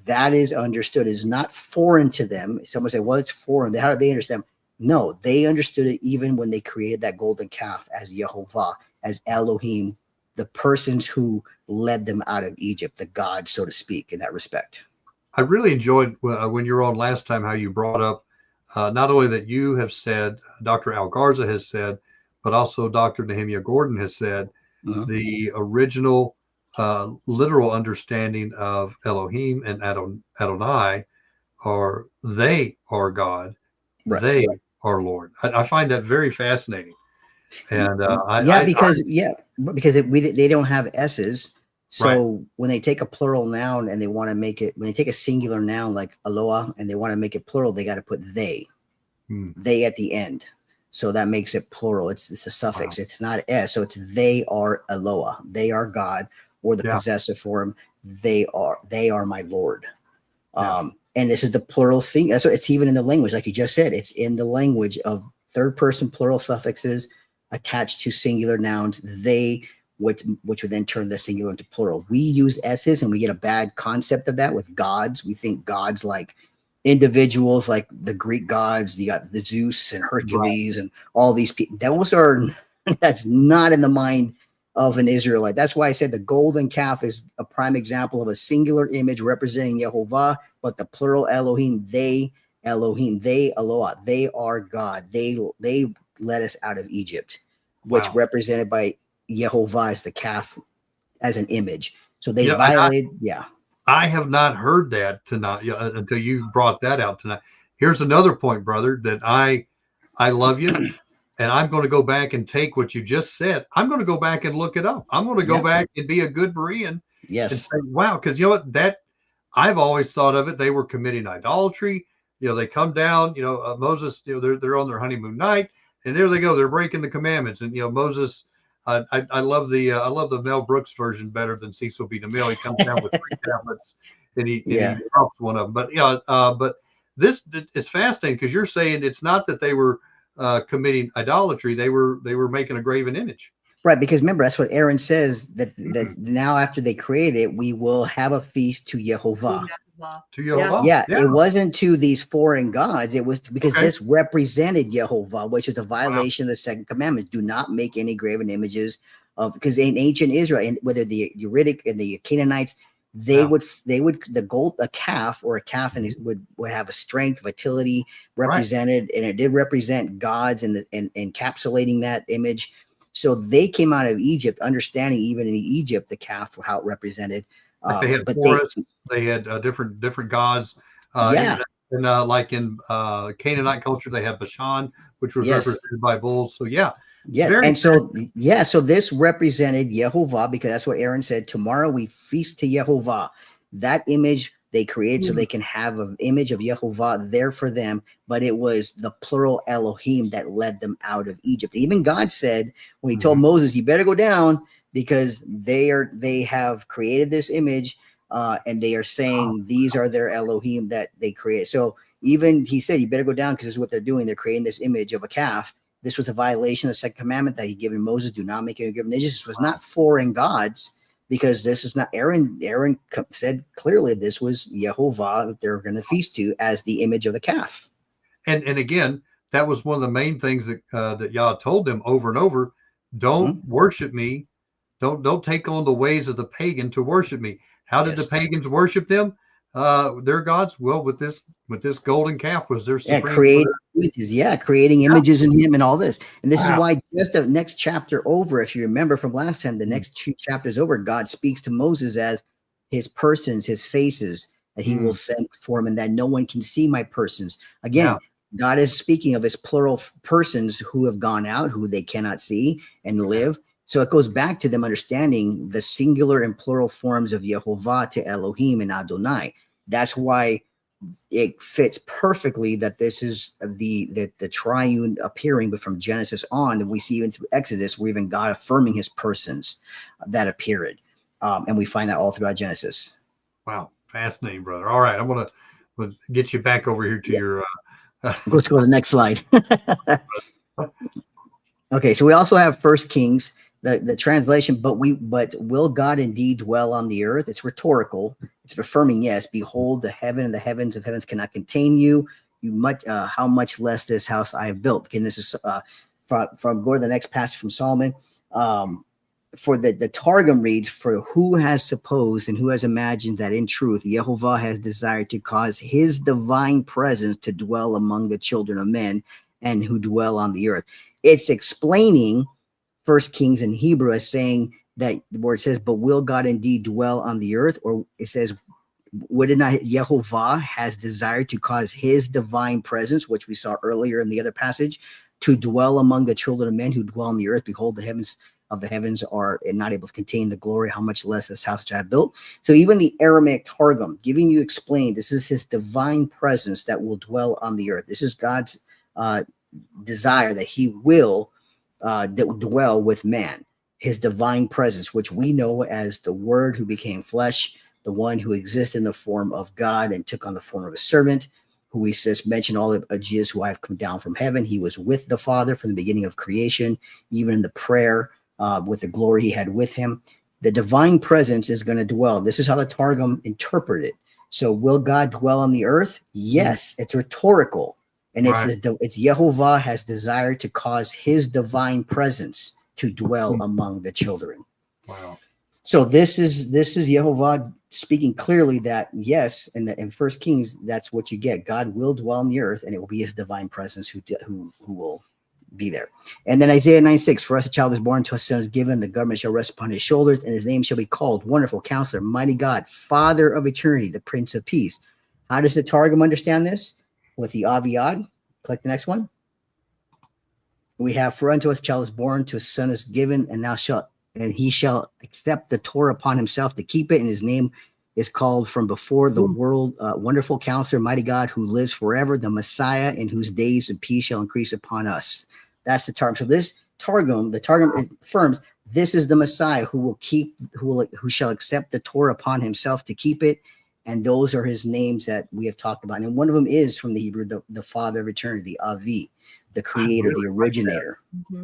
That is understood. It is not foreign to them. Someone say, well, it's foreign. How do they understand? No, they understood it even when they created that golden calf as Yehovah, as Elohim, the persons who led them out of Egypt, the gods, so to speak, in that respect. I really enjoyed when you were on last time how you brought up not only that you have said, Dr. Al Garza has said, but also Dr. Nehemiah Gordon has said, the original literal understanding of Elohim and Adonai are they are God, they are Lord. I find that very fascinating. And because they don't have S's. So when they take a plural noun and they want to make it, when they take a singular noun like Aloha and they want to make it plural, they got to put they at the end. So that makes it plural. It's a suffix. Wow. It's not S. So it's they are Aloha. They are God, or the possessive form. They are my Lord. And this is the plural thing. That's what it's even in the language, like you just said. It's in the language of third person plural suffixes attached to singular nouns. They, which would then turn the singular into plural. We use S's and we get a bad concept of that with gods. We think gods like individuals, like the Greek gods. You got the Zeus and Hercules and all these people. That's not in the mind of an Israelite. That's why I said the golden calf is a prime example of a singular image representing Yehovah, but the plural Elohim, they Aloha, they are God. They led us out of Egypt, which represented by Yehovah as the calf as an image. So they violated. I have not heard that tonight until you brought that out tonight. Here's another point, brother, that I love you. And I'm going to go back and take what you just said. I'm going to go back and look it up. I'm going to go back and be a good Berean. Yes. And say, wow, because you know what? That I've always thought of it. They were committing idolatry. They come down, Moses, they're on their honeymoon night, and there they go. They're breaking the commandments. And, Moses, I love the Mel Brooks version better than Cecil B. DeMille. He comes down with 3 tablets and he drops one of them. But, but this, it's fascinating because you're saying it's not that they were committing idolatry. They were making a graven image. Right, because remember, that's what Aaron says, that now after they create it, we will have a feast to Yehovah. To Yehovah. Yeah, it wasn't to these foreign gods. It was because this represented Yehovah, which is a violation of the second commandment. Do not make any graven images of, because in ancient Israel, and whether the Uritic and the Canaanites, a calf and would have a strength, vitality represented, and it did represent gods and encapsulating that image. So they came out of Egypt, understanding even in Egypt the calf, how it represented. They had forests. They had different gods. And like in Canaanite culture, they had Bashan, which was represented by bulls. So so this represented Yehovah, because that's what Aaron said. Tomorrow we feast to Yehovah. That image they created so they can have an image of Yehovah there for them, but it was the plural Elohim that led them out of Egypt. Even God said when he told Moses, you better go down, because they have created this image, and they are saying these are their Elohim that they created. So even he said, you better go down, because this is what they're doing. They're creating this image of a calf. This was a violation of the second commandment that he given Moses. Do not make any graven images. This was not foreign gods, because this is not Aaron. Aaron said clearly this was Yehovah that they're going to feast to as the image of the calf. And again, that was one of the main things that Yah told them over and over. Don't worship me. Don't take on the ways of the pagan to worship me. How did the pagans worship them? Their gods? Well, with this golden calf was their supreme creating images in him and all this. And this is why just the next chapter over, if you remember from last time, the next 2 chapters over, God speaks to Moses as his persons, his faces that he will send form, and that no one can see my persons. Again, God is speaking of his plural persons who have gone out, who they cannot see and live. So it goes back to them understanding the singular and plural forms of Yehovah to Elohim and Adonai. That's why it fits perfectly that this is the triune appearing, but from Genesis on, and we see even through Exodus, where even God affirming his persons that appeared. And we find that all throughout Genesis. Wow, fascinating, brother. All right, I'm gonna get you back over here to your. Let's go to the next slide. Okay, so we also have First Kings, the translation, but will God indeed dwell on the earth? It's rhetorical. It's affirming, yes. Behold, the heaven and the heavens of heavens cannot contain you. How much less this house I have built. Again, this is from go to the next passage from Solomon. For the Targum reads, for who has supposed and who has imagined that in truth Yehovah has desired to cause his divine presence to dwell among the children of men and who dwell on the earth. It's explaining First Kings in Hebrew as saying that where it says, but will God indeed dwell on the earth? Or it says, would it not Yehovah has desired to cause his divine presence, which we saw earlier in the other passage, to dwell among the children of men who dwell on the earth? Behold, the heavens of the heavens are not able to contain the glory, how much less this house which I have built. So even the Aramaic Targum giving you explain, this is his divine presence that will dwell on the earth. This is God's desire that he will dwell with man, his divine presence, which we know as the Word who became flesh, the one who exists in the form of God and took on the form of a servant, who we just mentioned all of Jesus, who I have come down from heaven. He was with the Father from the beginning of creation, even in the prayer with the glory he had with him. The divine presence is going to dwell. This is how the Targum interpreted it. So will God dwell on the earth? Yes, it's rhetorical. And it's Yehovah has desired to cause his divine presence to dwell among the children. Wow. So this is Yehovah speaking clearly that yes, in First Kings, that's what you get. God will dwell on the earth, and it will be his divine presence who will be there. And then Isaiah 9:6, for us a child is born, to us a son is given, the government shall rest upon his shoulders, and his name shall be called Wonderful Counselor, Mighty God, Father of Eternity, the Prince of Peace. How does the Targum understand this? With the Aviad. Click the next one. We have, for unto us a child is born, to us a son is given, and he shall accept the Torah upon himself to keep it, and his name is called from before the world, Wonderful Counselor, Mighty God, who lives forever, the Messiah, in whose days of peace shall increase upon us. That's the Targum. So this Targum, the Targum affirms this is the Messiah who shall accept the Torah upon himself to keep it. And those are his names that we have talked about. And one of them is from the Hebrew, the Father of Eternity, the Avi, the Creator, the Originator.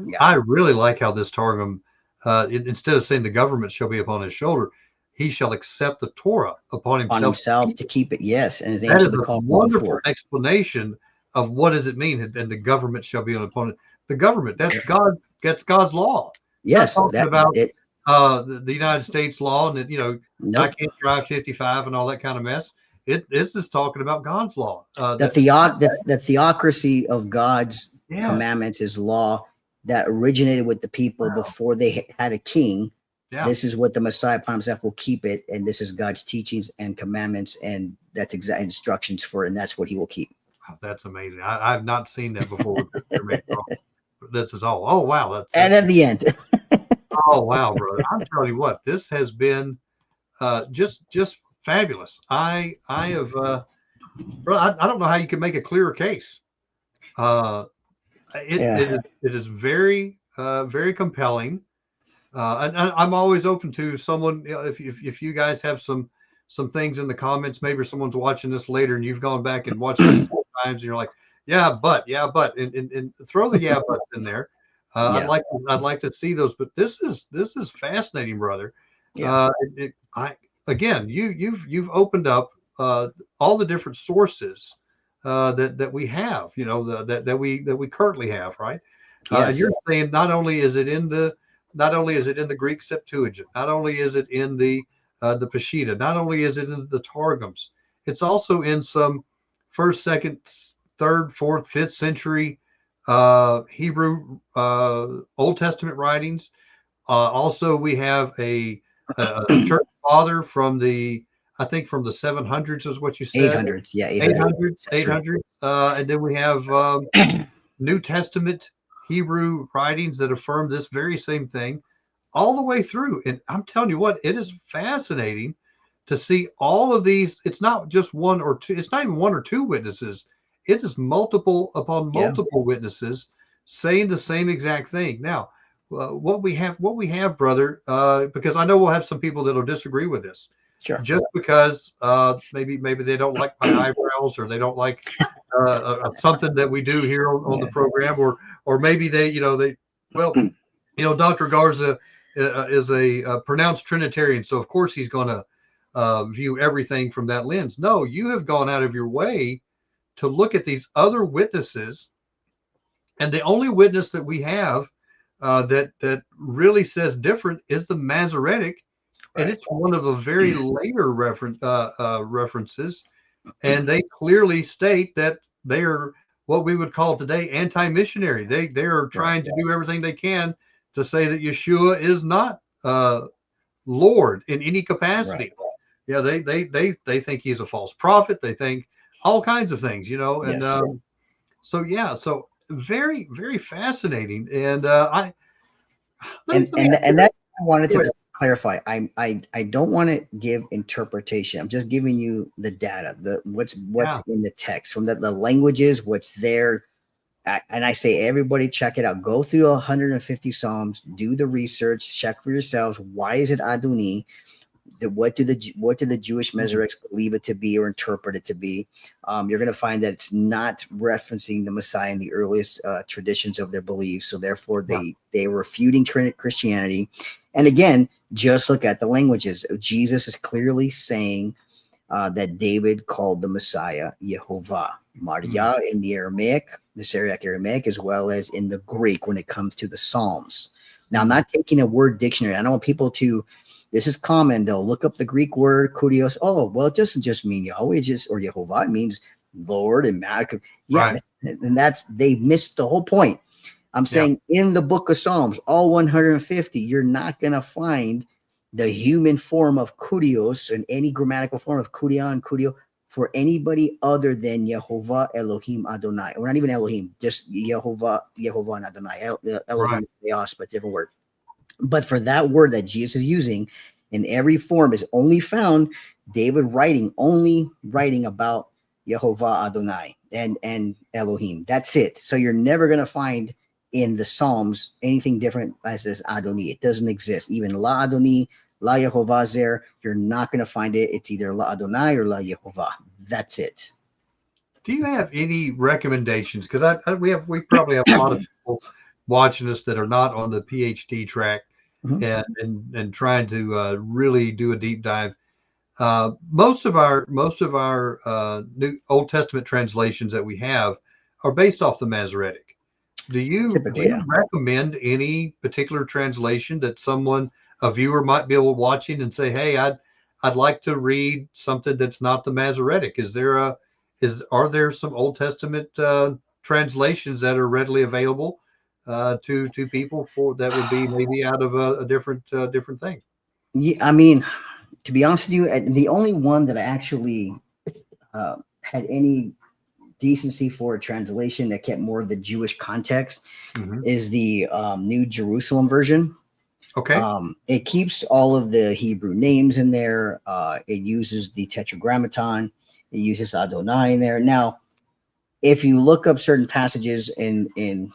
Yeah. I really like how this Targum, instead of saying the government shall be upon his shoulder, he shall accept the Torah upon himself to keep it. Yes, and his name shall be called. Wonderful explanation of what does it mean, and the government shall be upon it. The government, that's God. That's God's law. Yes, talking about it. The United States law, and that I can't drive 55 and all that kind of mess. It's just talking about God's law. The theocracy of God's commandments is law that originated with the people before they had a king. Yeah. This is what the Messiah upon himself will keep it, and this is God's teachings and commandments, and that's exact instructions for it, and that's what he will keep. Wow, that's amazing. I've not seen that before. This is all. Oh wow! And at the end. Oh wow, brother! I'm telling you what, this has been just fabulous. I have, bro. I don't know how you can make a clearer case. It is very very compelling, and I'm always open to someone. If you guys have some things in the comments, maybe someone's watching this later and you've gone back and watched this times, and you're like, yeah, but, and throw the yeah buts in there. I'd like to see those, but this is fascinating, brother. Yeah. You've opened up all the different sources that we have, that we currently have, right? Yes. And you're saying not only is it in the Greek Septuagint, not only is it in the Peshitta, not only is it in the Targums, it's also in some 1st, 2nd, 3rd, 4th, 5th century Hebrew Old Testament writings. Also, we have a church father from the 700s is what you said. 800s, yeah, 800s. And then we have New Testament Hebrew writings that affirm this very same thing all the way through. And I'm telling you what, it is fascinating to see all of these. It's not just one or two. It's not even one or two witnesses. It is multiple upon multiple witnesses saying the same exact thing. Now, what we have, brother, because I know we'll have some people that'll disagree with this. Sure. Just because maybe they don't like my eyebrows, or they don't like something that we do here on the program, or maybe Dr. Garza is a pronounced Trinitarian, so of course he's going to view everything from that lens. No, you have gone out of your way to look at these other witnesses, and the only witness that we have that really says different is the Masoretic, and it's one of the very later references, and they clearly state that they are what we would call today anti-missionary. They are trying to do everything they can to say that Yeshua is not Lord in any capacity. Yeah, they think he's a false prophet. They think all kinds of things, and so very, very fascinating. And that I wanted to clarify. I don't want to give interpretation. I'm just giving you the data, what's in the text, from the languages, what's there. And I say, everybody check it out. Go through 150 Psalms, do the research, check for yourselves. Why is it Adoni? What do the Jewish Masoretes believe it to be or interpret it to be? You're going to find that it's not referencing the Messiah in the earliest traditions of their beliefs. So therefore, they were refuting Christianity. And again, just look at the languages. Jesus is clearly saying that David called the Messiah Yehovah, Maria in the Aramaic, the Syriac Aramaic, as well as in the Greek when it comes to the Psalms. Now, I'm not taking a word dictionary. I don't want people to. This is common. They'll look up the Greek word kurios. Oh, well, it doesn't just mean Yahweh, or Yehovah. It means Lord and Malach. Yeah, and they missed the whole point. I'm saying in the book of Psalms, all 150, you're not going to find the human form of kurios and any grammatical form of kurion, kurio for anybody other than Yehovah, Elohim, Adonai. Or not even Elohim, just Yehovah and Adonai. Elohim is theos, but different word. But for that word that Jesus is using in every form is only found David only writing about Yehovah, Adonai, and Elohim. That's it. So you're never going to find in the Psalms anything different as this Adoni. It doesn't exist. Even La Adoni, La Yehovah is there. You're not going to find it. It's either La Adonai or La Yehovah. That's it. Do you have any recommendations? Because we probably have a lot of people watching us that are not on the PhD track and trying to really do a deep dive. Most of our New Old Testament translations that we have are based off the Masoretic. Do you recommend any particular translation that a viewer might be able to watching and say, hey, I'd like to read something that's not the Masoretic? Are there some Old Testament translations that are readily available to people that would be maybe out of a different thing? Yeah, I mean, to be honest with you, the only one that I actually had any decency for a translation that kept more of the Jewish context is the New Jerusalem version. Okay. It keeps all of the Hebrew names in there. It uses the Tetragrammaton. It uses Adonai in there. Now, if you look up certain passages in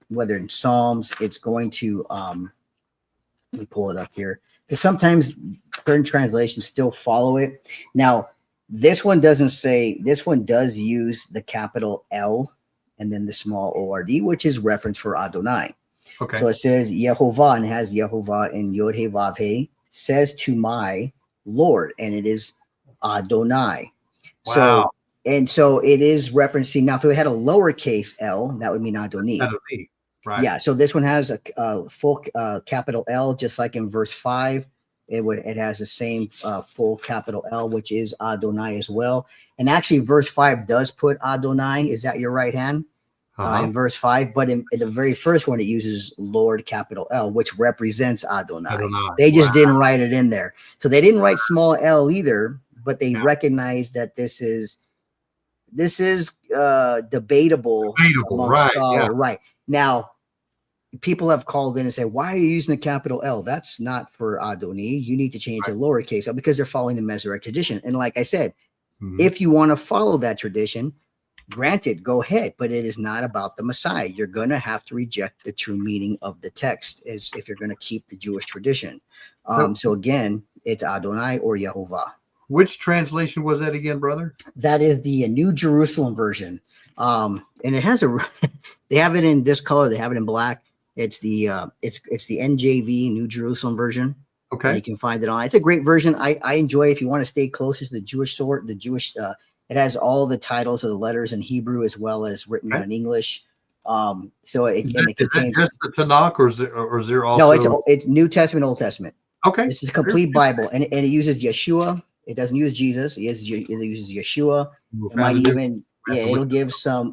whether in Psalms, it's going to let me pull it up here, because sometimes certain translations still follow it. Now, this one doesn't say. This one does use the capital L and then the small ORD, which is reference for Adonai. Okay. So it says Yehovah, and it has Yehovah in Yod He Vav He, says to my Lord, and it is Adonai. Wow. So it is referencing. Now, if it had a lowercase L, that would mean Adoni. Adoni. Right. Yeah. So this one has a full capital L, just like in verse 5. It has the same full capital L, which is Adonai as well. And actually, verse 5 does put Adonai. Is that your right hand? In verse 5, but in the very first one, it uses Lord capital L, which represents Adonai. They just didn't write it in there. So they didn't write small L either, but they recognized that this is debatable among scholars. Right. Now, people have called in and said, why are you using the capital L? That's not for Adoni. You need to change the lowercase L, because they're following the Masoretic tradition. And like I said, if you want to follow that tradition, Granted, go ahead, but it is not about the Messiah. You're going to have to reject the true meaning of the text as if you're going to keep the Jewish tradition. So again, it's Adonai or Yehovah. Which translation was that again, brother? That is the New Jerusalem version. And it has they have it in this color. They have it in black. It's the NJV, New Jerusalem version. Okay. And you can find it on. It's a great version. I enjoy it if you want to stay closer to the Jewish sort, it has all the titles of the letters in Hebrew as well as written out in English. So it contains just the Tanakh, or is there also? No, it's New Testament, Old Testament. Okay. It's a complete Bible, and it uses Yeshua. It doesn't use Jesus. It uses Yeshua. It might even it'll give some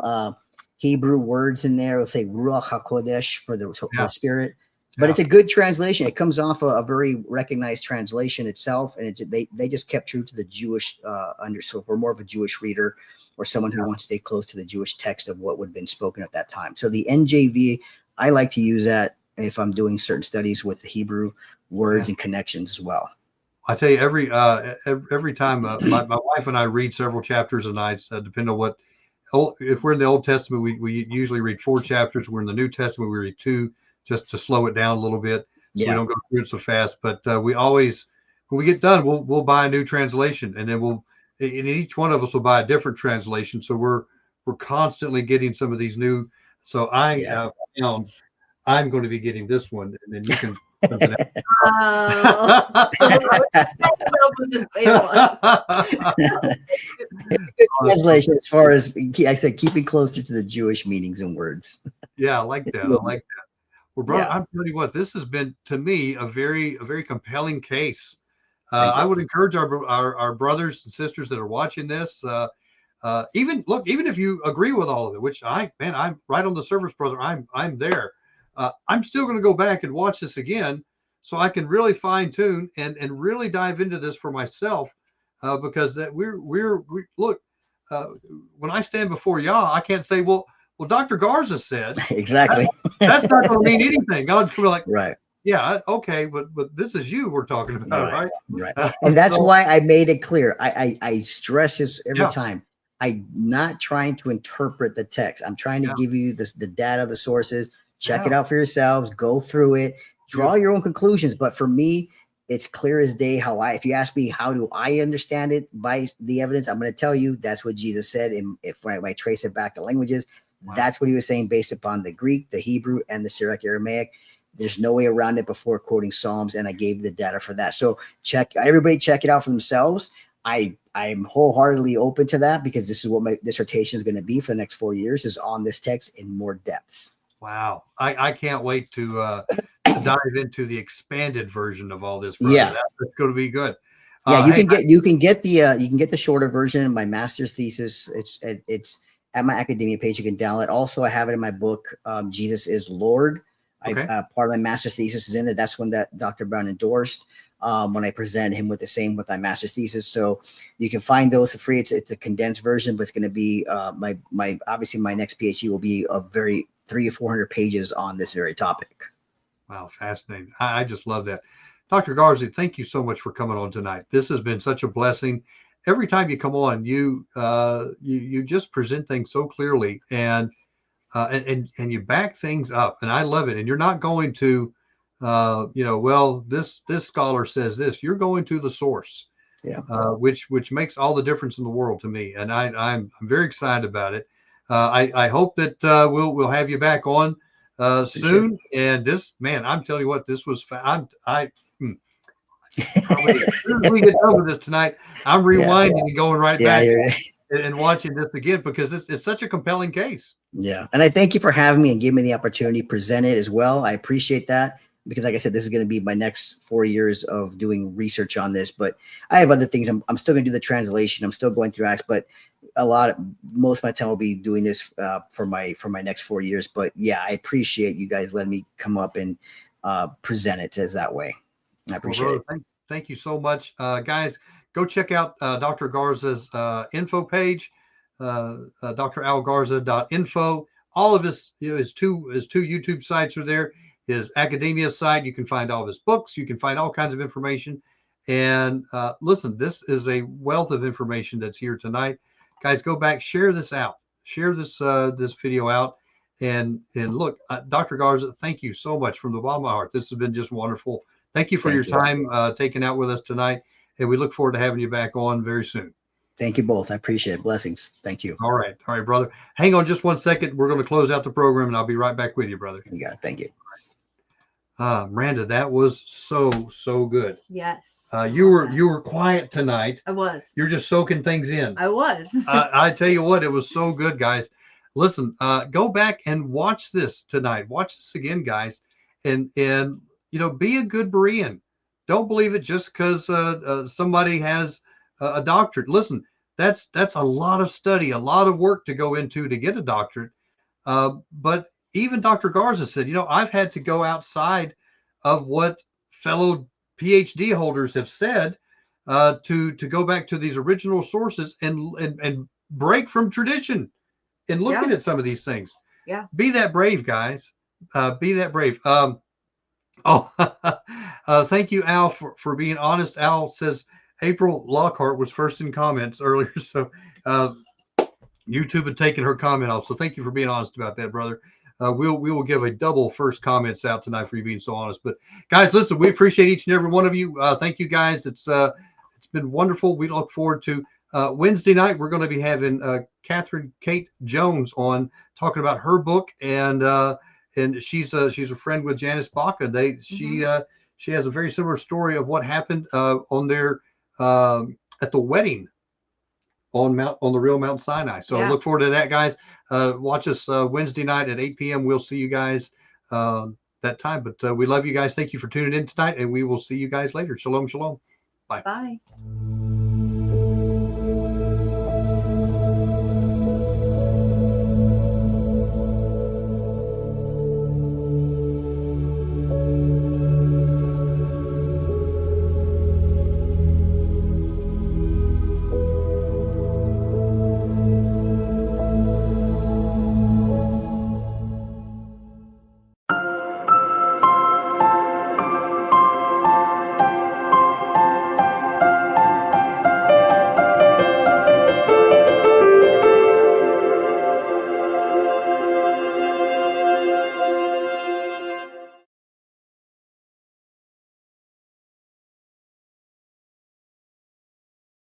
Hebrew words in there. It'll say Ruach HaKodesh for the Spirit. But it's a good translation. It comes off a very recognized translation itself, and they just kept true to the Jewish so if we're more of a Jewish reader or someone who wants to stay close to the Jewish text of what would have been spoken at that time. So the NJV, I like to use that if I'm doing certain studies with the Hebrew words and connections as well. I tell you, every time my wife and I read several chapters a night, depending on if we're in the Old Testament, we usually read 4 chapters. We're in the New Testament, we read 2. Just to slow it down a little bit, so we don't go through it so fast. But we always, when we get done, we'll buy a new translation, and then and each one of us will buy a different translation. So we're constantly getting some of these new. So I found I'm going to be getting this one, and then you can. Good translation as far as I said, keeping closer to the Jewish meanings and words. Yeah, I like that. Well, brother, I'm telling you what, this has been to me a very compelling case. I would encourage our brothers and sisters that are watching this, even if you agree with all of it, which I'm right on the surface, brother. I'm there. I'm still going to go back and watch this again, so I can really fine tune and really dive into this for myself, because that we look. When I stand before Yah, I can't say, well, Dr. Garza said exactly. That's not going to mean anything. God's going to be like, right. Yeah, okay, but this is you we're talking about, right? Right. And that's why I made it clear. I stress this every time. I'm not trying to interpret the text. I'm trying to give you the data, the sources. Check it out for yourselves. Go through it. Draw your own conclusions. But for me, it's clear as day if you ask me, how do I understand it by the evidence? I'm going to tell you that's what Jesus said. And when I trace it back to languages, that's what he was saying based upon the Greek, the Hebrew, and the Syriac Aramaic. There's no way around it before quoting Psalms, and I gave the data for that. So everybody check it out for themselves. I'm wholeheartedly open to that, because this is what my dissertation is going to be for the next 4 years, is on this text in more depth. Wow. I can't wait to dive into the expanded version of all this. Brother. Yeah. That's going to be good. Yeah, you can get the shorter version. My master's thesis, it's at my academia page. You can download it. Also, I have it in my book, Jesus is Lord. Okay. Part of my master's thesis is in there. That's one that Dr. Brown endorsed when I presented him with my master's thesis. So you can find those for free. It's a condensed version, but it's going to be obviously my next PhD will be a very 300 or 400 pages on this very topic. Wow, fascinating. I just love that. Dr. Garza, thank you so much for coming on tonight. This has been such a blessing. Every time you come on, you just present things so clearly, and you back things up, and I love it. And you're not going to, this scholar says this. You're going to the source, which makes all the difference in the world to me. And I'm very excited about it. I hope that we'll have you back on soon. And this, man, I'm telling you what, this was as soon as we get done with this tonight, I'm rewinding and going right back and watching this again, because it's such a compelling case. Yeah. And I thank you for having me and giving me the opportunity to present it as well. I appreciate that, because like I said, this is going to be my next 4 years of doing research on this, but I have other things. I'm still going to do the translation. I'm still going through Acts, but most of my time will be doing this for my next 4 years. But yeah, I appreciate you guys letting me come up and present it as that way. I appreciate it. Thank you so much, guys. Go check out Dr. Garza's info page, dralgarza.info. All of his two YouTube sites are there. His academia site, you can find all of his books. You can find all kinds of information. And listen, this is a wealth of information that's here tonight. Guys, go back, share this out. share this this video out. And look, Dr. Garza, thank you so much from the bottom of my heart. This has been just wonderful. Thank you for your time taking out with us tonight, and we look forward to having you back on very soon. Thank you both. I appreciate it. Blessings. Thank you. All right, brother. Hang on just 1 second. We're going to close out the program, and I'll be right back with you, brother. You got it. Thank you. Miranda, that was so good. Yes. You were quiet tonight. I was. You're just soaking things in. I was. I tell you what, it was so good, guys. Listen, go back and watch this tonight. Watch this again, guys, and be a good Berean. Don't believe it just because somebody has a doctorate. Listen, that's a lot of study, a lot of work to go into to get a doctorate. But even Dr. Garza said, I've had to go outside of what fellow PhD holders have said to go back to these original sources and break from tradition and looking at some of these things. Yeah. Be that brave, guys. Be that brave. Thank you, Al, for being honest. Al says April Lockhart was first in comments earlier. So YouTube had taken her comment off. So thank you for being honest about that, brother. We will give a double first comments out tonight for you being so honest. But guys, listen, we appreciate each and every one of you. Thank you, guys. It's been wonderful. We look forward to Wednesday night. We're going to be having Catherine Kate Jones on talking about her book, and she's a friend with Janice Baca. She has a very similar story of what happened on their at the wedding on the real Mount Sinai. So I look forward to that, guys. Watch us Wednesday night at 8 p.m. We'll see you guys that time. But we love you guys. Thank you for tuning in tonight, and we will see you guys later. Shalom, shalom. Bye. Bye.